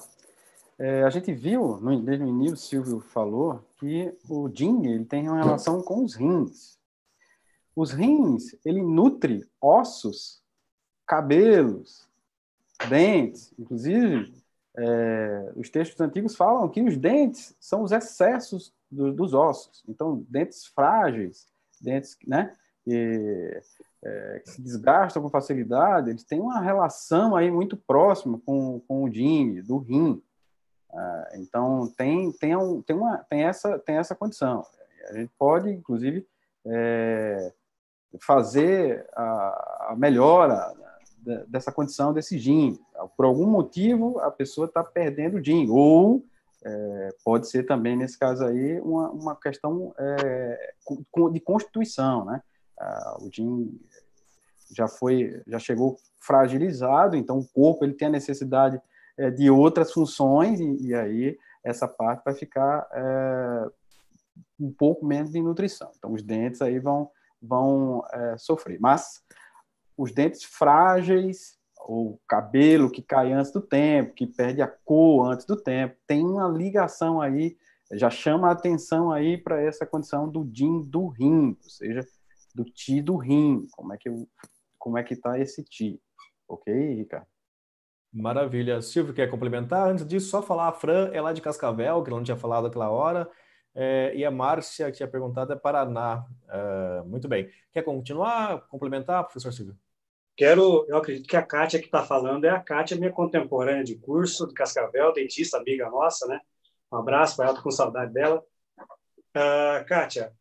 a gente viu, desde o início, o Silvio falou, que o DIN ele tem uma relação com os rins. Os rins, ele nutre ossos, cabelos, dentes, inclusive... os textos antigos falam que os dentes são os excessos dos ossos. Então, dentes frágeis, dentes, né, que se desgastam com facilidade, eles têm uma relação aí muito próxima com o DIN, do rim. Então, tem essa condição. A gente pode, inclusive, fazer a melhora dessa condição desse DIN. Por algum motivo, a pessoa está perdendo o DIN. Ou pode ser também, nesse caso aí, uma questão de constituição, né? O DIN já chegou fragilizado, então o corpo ele tem a necessidade de outras funções e aí essa parte vai ficar um pouco menos de nutrição. Então, os dentes aí vão sofrer. Mas os dentes frágeis, ou cabelo que cai antes do tempo, que perde a cor antes do tempo, tem uma ligação aí, já chama a atenção aí para essa condição do DIN do rim, ou seja, do TI do rim. Como é que está esse TI? Ok, Ricardo? Maravilha. Silvio, quer complementar? Antes disso, só falar, a Fran é lá de Cascavel, que ela não tinha falado aquela hora, e a Márcia, que tinha perguntado, é Paraná. Muito bem. Quer continuar, complementar, professor Silvio? Eu acredito que a Kátia que está falando é a Kátia, minha contemporânea de curso, de Cascavel, dentista, amiga nossa, né? Um abraço para ela, estou com saudade dela. Kátia,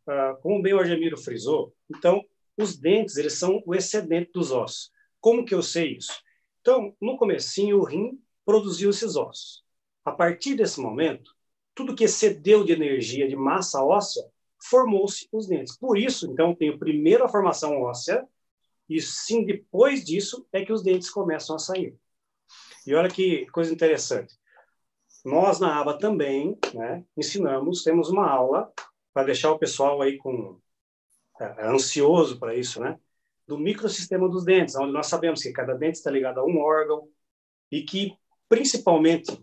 como bem o Argemiro frisou, então, os dentes, eles são o excedente dos ossos. Como que eu sei isso? Então, no comecinho, o rim produziu esses ossos. A partir desse momento, tudo que excedeu de energia, de massa óssea, formou-se os dentes. Por isso, então, tem primeiro a formação óssea, e sim, depois disso, é que os dentes começam a sair. E olha que coisa interessante. Nós, na aba também, né, ensinamos, temos uma aula para deixar o pessoal aí ansioso para isso, né, do microsistema dos dentes, onde nós sabemos que cada dente está ligado a um órgão e que, principalmente,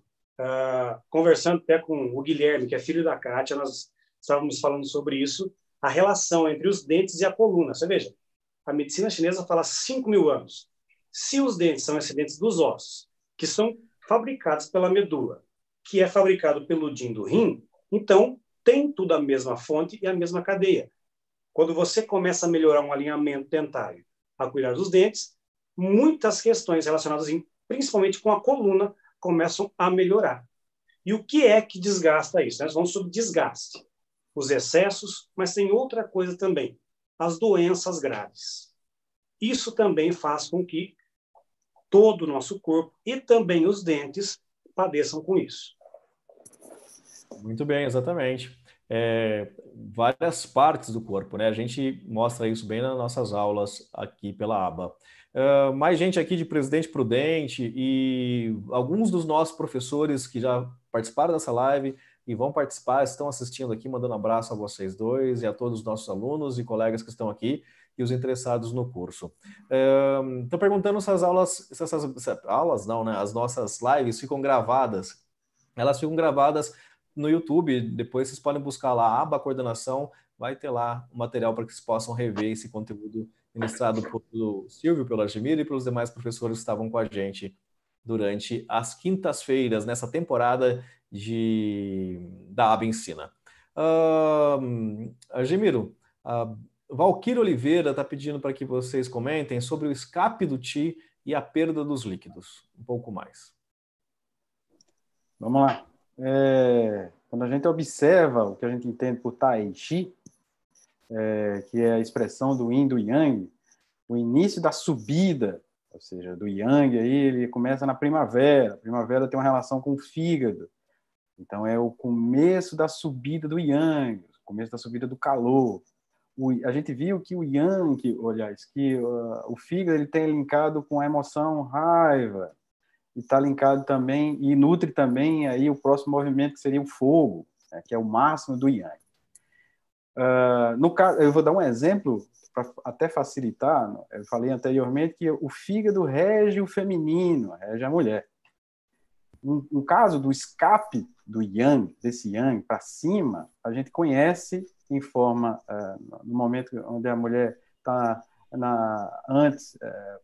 conversando até com o Guilherme, que é filho da Kátia, nós estávamos falando sobre isso, a relação entre os dentes e a coluna. Você veja, a medicina chinesa fala 5.000 anos. Se os dentes são excedentes dos ossos, que são fabricados pela medula, que é fabricado pelo DIN do rim, então tem tudo a mesma fonte e a mesma cadeia. Quando você começa a melhorar um alinhamento dentário, a cuidar dos dentes, muitas questões relacionadas, principalmente com a coluna, começam a melhorar. E o que é que desgasta isso? Nós vamos sobre desgaste, os excessos, mas tem outra coisa também, as doenças graves. Isso também faz com que todo o nosso corpo e também os dentes padeçam com isso. Muito bem, exatamente. Várias partes do corpo, né? A gente mostra isso bem nas nossas aulas aqui pela aba. Mais gente aqui de Presidente Prudente e alguns dos nossos professores que já participaram dessa live e vão participar, estão assistindo aqui, mandando abraço a vocês dois e a todos os nossos alunos e colegas que estão aqui e os interessados no curso. Estou perguntando se as aulas não, né? As nossas lives ficam gravadas. Elas ficam gravadas no YouTube, depois vocês podem buscar lá a aba coordenação, vai ter lá o material para que vocês possam rever esse conteúdo ministrado pelo Silvio, pelo Argemiro e pelos demais professores que estavam com a gente durante as quintas-feiras, nessa temporada da Aba Ensina. Argemiro, Valquíria Oliveira está pedindo para que vocês comentem sobre o escape do Qi e a perda dos líquidos. Um pouco mais. Vamos lá. Quando a gente observa o que a gente entende por Tai Chi, que é a expressão do Yin e do Yang, o início da subida, ou seja, do Yang, aí, ele começa na primavera. A primavera tem uma relação com o fígado. Então, é o começo da subida do Yang, o começo da subida do calor. A gente viu que o Yang, o fígado ele tem linkado com a emoção raiva, e está linkado também, e nutre também aí o próximo movimento, que seria o fogo, né, que é o máximo do Yang. No caso, eu vou dar um exemplo, para até facilitar, eu falei anteriormente que o fígado rege o feminino, rege a mulher. No caso do escape do Yang, desse Yang para cima, a gente conhece em forma, no momento onde a mulher está antes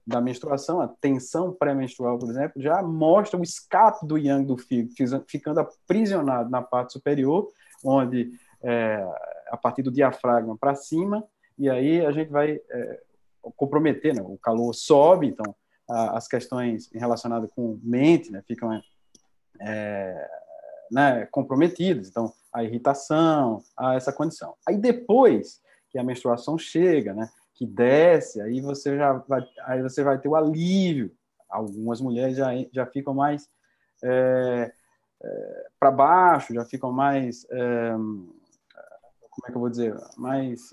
da menstruação, a tensão pré-menstrual, por exemplo, já mostra o escape do Yang do fígado, ficando aprisionado na parte superior, onde, a partir do diafragma para cima, e aí a gente vai comprometer, né? O calor sobe, então as questões relacionadas com mente, né, ficam comprometidas, então a irritação, essa condição. Aí depois que a menstruação chega, né, que desce, aí você vai ter o alívio. Algumas mulheres já ficam mais para baixo, já ficam mais, como é que eu vou dizer, mais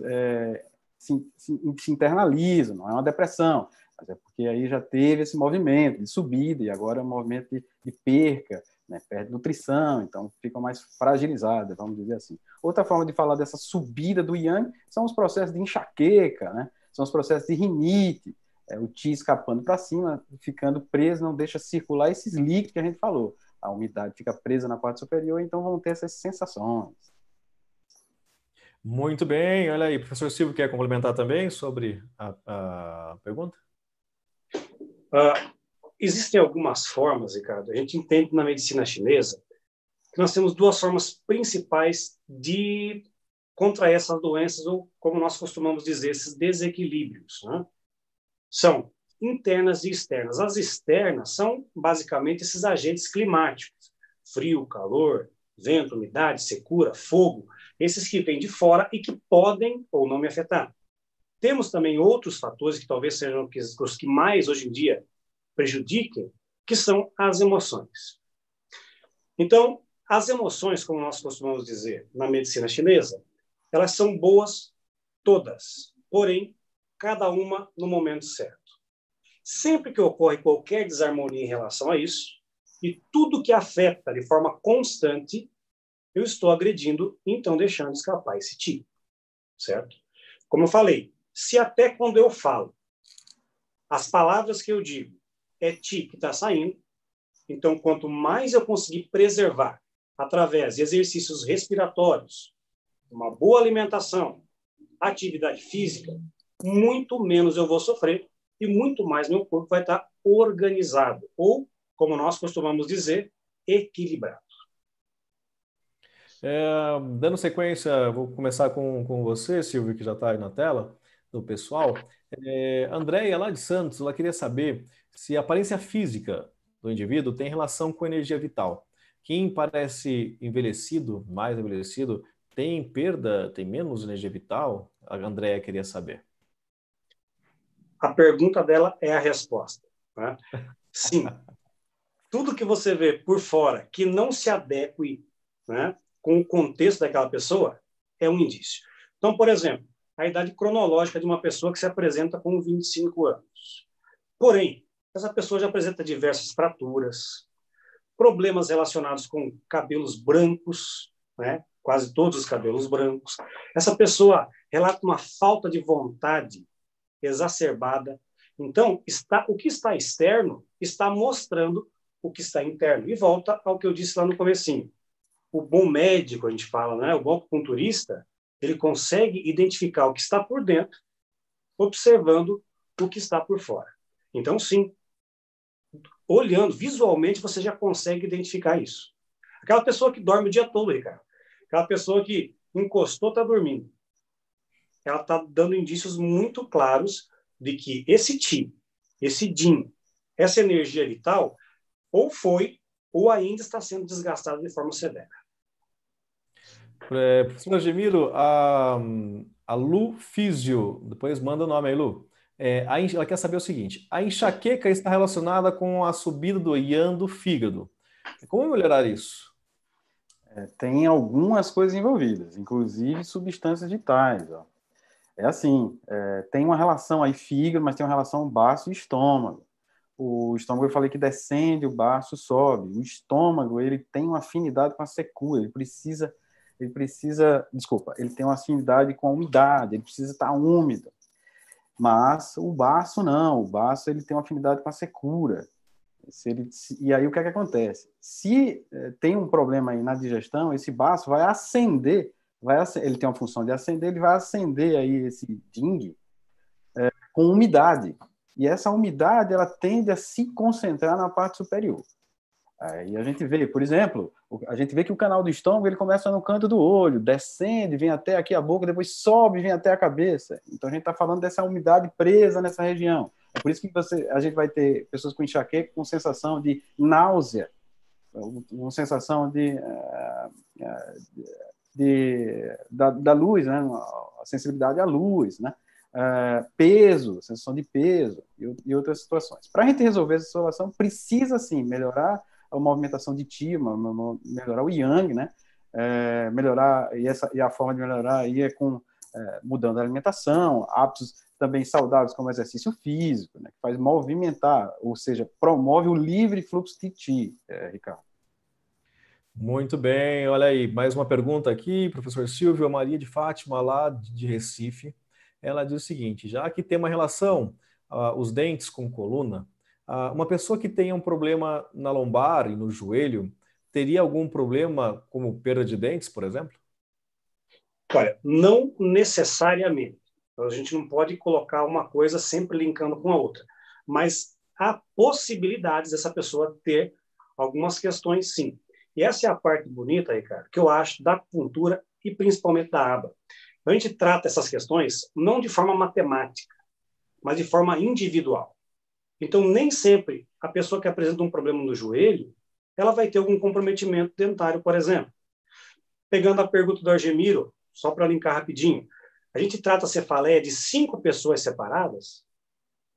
se internalizam, não é uma depressão, mas é porque aí já teve esse movimento de subida e agora é um movimento de perca, né, perde nutrição, então ficam mais fragilizadas, vamos dizer assim. Outra forma de falar dessa subida do Yang são os processos de enxaqueca, né? São os processos de rinite, o Qi escapando para cima, ficando preso, não deixa circular esses líquidos que a gente falou. A umidade fica presa na parte superior, então vão ter essas sensações. Muito bem, olha aí, professor Silvio quer complementar também sobre a pergunta? Existem algumas formas, Ricardo, a gente entende na medicina chinesa que nós temos duas formas principais de contrair essas doenças, ou como nós costumamos dizer, esses desequilíbrios, né? São internas e externas. As externas são basicamente esses agentes climáticos, frio, calor, vento, umidade, secura, fogo, esses que vêm de fora e que podem ou não me afetar. Temos também outros fatores que talvez sejam os que mais hoje em dia prejudiquem, que são as emoções. Então, as emoções, como nós costumamos dizer na medicina chinesa, elas são boas todas, porém, cada uma no momento certo. Sempre que ocorre qualquer desarmonia em relação a isso, e tudo que afeta de forma constante, eu estou agredindo, então deixando escapar esse ti, certo? Como eu falei, se até quando eu falo, as palavras que eu digo é ti que está saindo, então quanto mais eu conseguir preservar através de exercícios respiratórios, uma boa alimentação, atividade física, muito menos eu vou sofrer e muito mais meu corpo vai estar organizado, ou, como nós costumamos dizer, equilibrado. Dando sequência, vou começar com você, Silvio, que já está aí na tela do pessoal. Andréia, lá de Santos, ela queria saber se a aparência física do indivíduo tem relação com a energia vital. Quem parece envelhecido, mais envelhecido, tem perda, tem menos energia vital? A Andréia queria saber. A pergunta dela é a resposta, né? Sim. Tudo que você vê por fora que não se adeque, né, com o contexto daquela pessoa é um indício. Então, por exemplo, a idade cronológica de uma pessoa que se apresenta com 25 anos. Porém, essa pessoa já apresenta diversas fraturas, problemas relacionados com cabelos brancos, né? Quase todos os cabelos brancos. Essa pessoa relata uma falta de vontade exacerbada. Então, o que está externo está mostrando o que está interno. E volta ao que eu disse lá no comecinho. O bom médico, a gente fala, né? O bom acupunturista, ele consegue identificar o que está por dentro, observando o que está por fora. Então, sim, olhando visualmente, você já consegue identificar isso. Aquela pessoa que dorme o dia todo, Ricardo. Aquela pessoa que encostou, está dormindo. Ela está dando indícios muito claros de que esse ti, esse yin, essa energia vital, ou foi, ou ainda está sendo desgastada de forma severa. Professor Ademiro, a Lu Físio, depois manda o nome aí, Lu. Ela quer saber o seguinte: a enxaqueca está relacionada com a subida do yang do fígado. Como melhorar isso? Tem algumas coisas envolvidas, inclusive substâncias vitais. Ó. É assim, tem uma relação aí fígado, mas tem uma relação baço e estômago. O estômago, eu falei que descende, o baço sobe. O estômago, ele tem uma afinidade com a secura, ele tem uma afinidade com a umidade, ele precisa estar úmido. Mas o baço não, o baço ele tem uma afinidade com a secura. E aí o que é que acontece? Se tem um problema aí na digestão, esse baço vai acender, ele tem uma função de acender, ele vai acender aí esse yin com umidade. E essa umidade, ela tende a se concentrar na parte superior. Aí a gente vê, por exemplo, a gente vê que o canal do estômago, ele começa no canto do olho, descende, vem até aqui a boca, depois sobe, vem até a cabeça. Então a gente está falando dessa umidade presa nessa região. É por isso que a gente vai ter pessoas com enxaqueca com sensação de náusea, uma sensação da luz, né? A sensibilidade à luz, né? Peso, sensação de peso e outras situações. Para a gente resolver essa situação, precisa sim melhorar a movimentação de Qi, melhorar o Yang, né? Melhorar, e a forma de melhorar aí é mudando a alimentação, hábitos também saudáveis como exercício físico, né? Que faz movimentar, ou seja, promove o livre fluxo de Qi, Ricardo. Muito bem, olha aí, mais uma pergunta aqui, professor Silvio, a Maria de Fátima, lá de Recife. Ela diz o seguinte: já que tem uma relação, os dentes com coluna, uma pessoa que tenha um problema na lombar e no joelho, teria algum problema como perda de dentes, por exemplo? Olha, não necessariamente. A gente não pode colocar uma coisa sempre linkando com a outra. Mas há possibilidades dessa pessoa ter algumas questões, sim. E essa é a parte bonita, Ricardo, que eu acho da acupuntura e principalmente da aba. A gente trata essas questões não de forma matemática, mas de forma individual. Então, nem sempre a pessoa que apresenta um problema no joelho, ela vai ter algum comprometimento dentário, por exemplo. Pegando a pergunta do Argemiro, só para linkar rapidinho, a gente trata a cefaleia de 5 pessoas separadas,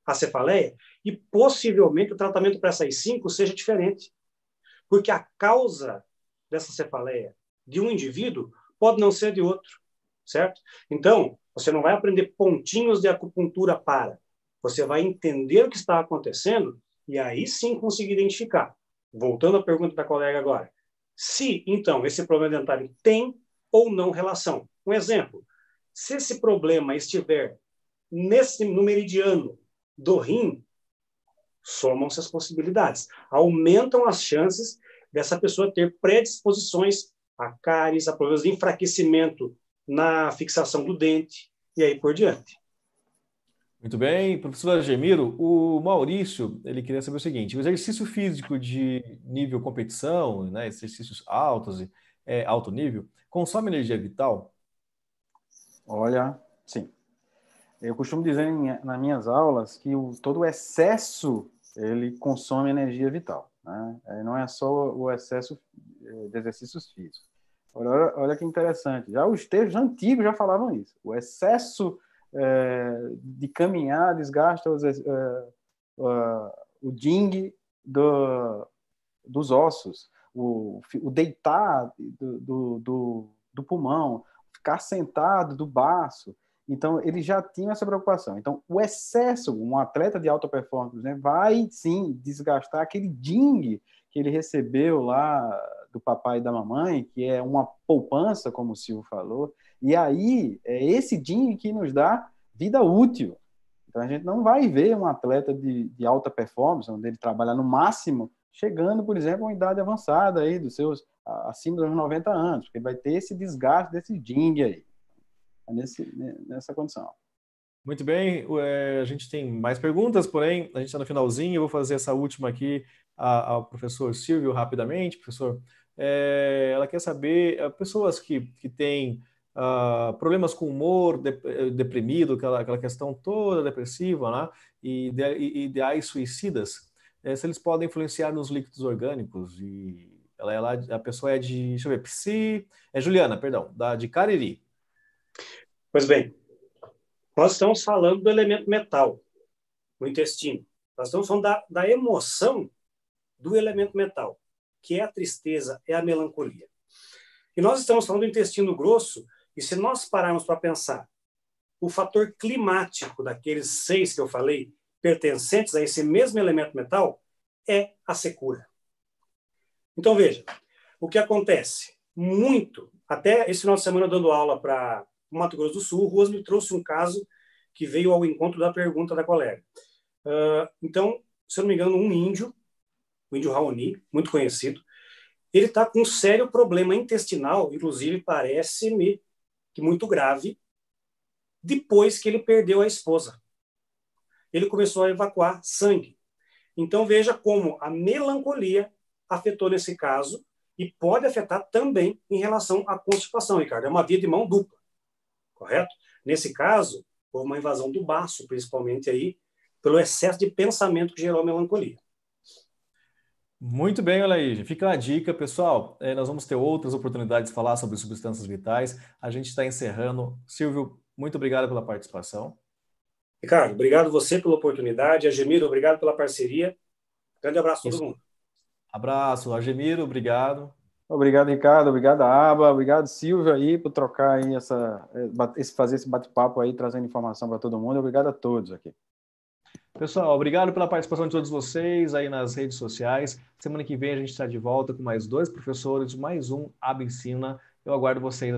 a cefaleia, e possivelmente o tratamento para essas 5 seja diferente. Porque a causa dessa cefaleia de um indivíduo pode não ser de outro, certo? Então, você não vai aprender pontinhos de acupuntura para. Você vai entender o que está acontecendo e aí sim conseguir identificar. Voltando à pergunta da colega agora. Se, então, esse problema dentário tem ou não relação. Um exemplo, se esse problema estiver no meridiano do rim, somam-se as possibilidades. Aumentam as chances dessa pessoa ter predisposições a cáries, a problemas de enfraquecimento na fixação do dente e aí por diante. Muito bem. Professor Argemiro, o Maurício, ele queria saber o seguinte, o exercício físico de nível competição, né, exercícios altos, alto nível, consome energia vital? Olha, sim. Eu costumo dizer nas minhas aulas que todo o excesso ele consome energia vital, né? Não é só o excesso de exercícios físicos. Olha que interessante. Já os textos antigos já falavam isso. O excesso de caminhar desgasta o ding dos ossos, o deitar do pulmão, ficar sentado do baço. Então, eles já tinham essa preocupação. Então, o excesso, um atleta de alta performance, né, vai, sim, desgastar aquele ding que ele recebeu lá do papai e da mamãe, que é uma poupança, como o Silvio falou, e aí é esse ding que nos dá vida útil. Então, a gente não vai ver um atleta de alta performance, onde ele trabalha no máximo, chegando, por exemplo, a uma idade avançada, aí, acima dos 90 anos, porque vai ter esse desgaste desse ding aí. Nessa condição. Muito bem, a gente tem mais perguntas, porém, a gente está no finalzinho, eu vou fazer essa última aqui ao professor Silvio rapidamente. Professor, ela quer saber, pessoas que têm problemas com humor, deprimido, aquela questão toda depressiva, né, e ideais suicidas, se eles podem influenciar nos líquidos orgânicos. E a pessoa deixa eu ver, Juliana, perdão, de Cariri. Pois bem, nós estamos falando do elemento metal no intestino. Nós estamos falando da emoção do elemento metal, que é a tristeza, é a melancolia. E nós estamos falando do intestino grosso, e se nós pararmos para pensar o fator climático daqueles 6 que eu falei, pertencentes a esse mesmo elemento metal, é a secura. Então, veja, o que acontece? Até esse final de semana dando aula para no Mato Grosso do Sul, o Ruas me trouxe um caso que veio ao encontro da pergunta da colega. Então, se eu não me engano, um índio, o índio Raoni, muito conhecido, ele está com um sério problema intestinal, inclusive parece-me que muito grave, depois que ele perdeu a esposa. Ele começou a evacuar sangue. Então, veja como a melancolia afetou nesse caso e pode afetar também em relação à constipação, Ricardo. É uma via de mão dupla. Correto? Nesse caso, houve uma invasão do baço, principalmente aí, pelo excesso de pensamento que gerou a melancolia. Muito bem, Alaíde. Fica a dica, pessoal. Nós vamos ter outras oportunidades de falar sobre substâncias vitais. A gente está encerrando. Silvio, muito obrigado pela participação. Ricardo, obrigado você pela oportunidade. Argemiro, obrigado pela parceria. Grande abraço a todo mundo. Abraço, Argemiro, obrigado. Obrigado, Ricardo. Obrigado, Aba. Obrigado, Silvio, aí, por trocar aí fazer esse bate-papo aí, trazendo informação para todo mundo. Obrigado a todos aqui. Pessoal, obrigado pela participação de todos vocês aí nas redes sociais. Semana que vem a gente está de volta com mais 2 professores, mais um Aba Ensina. Eu aguardo vocês.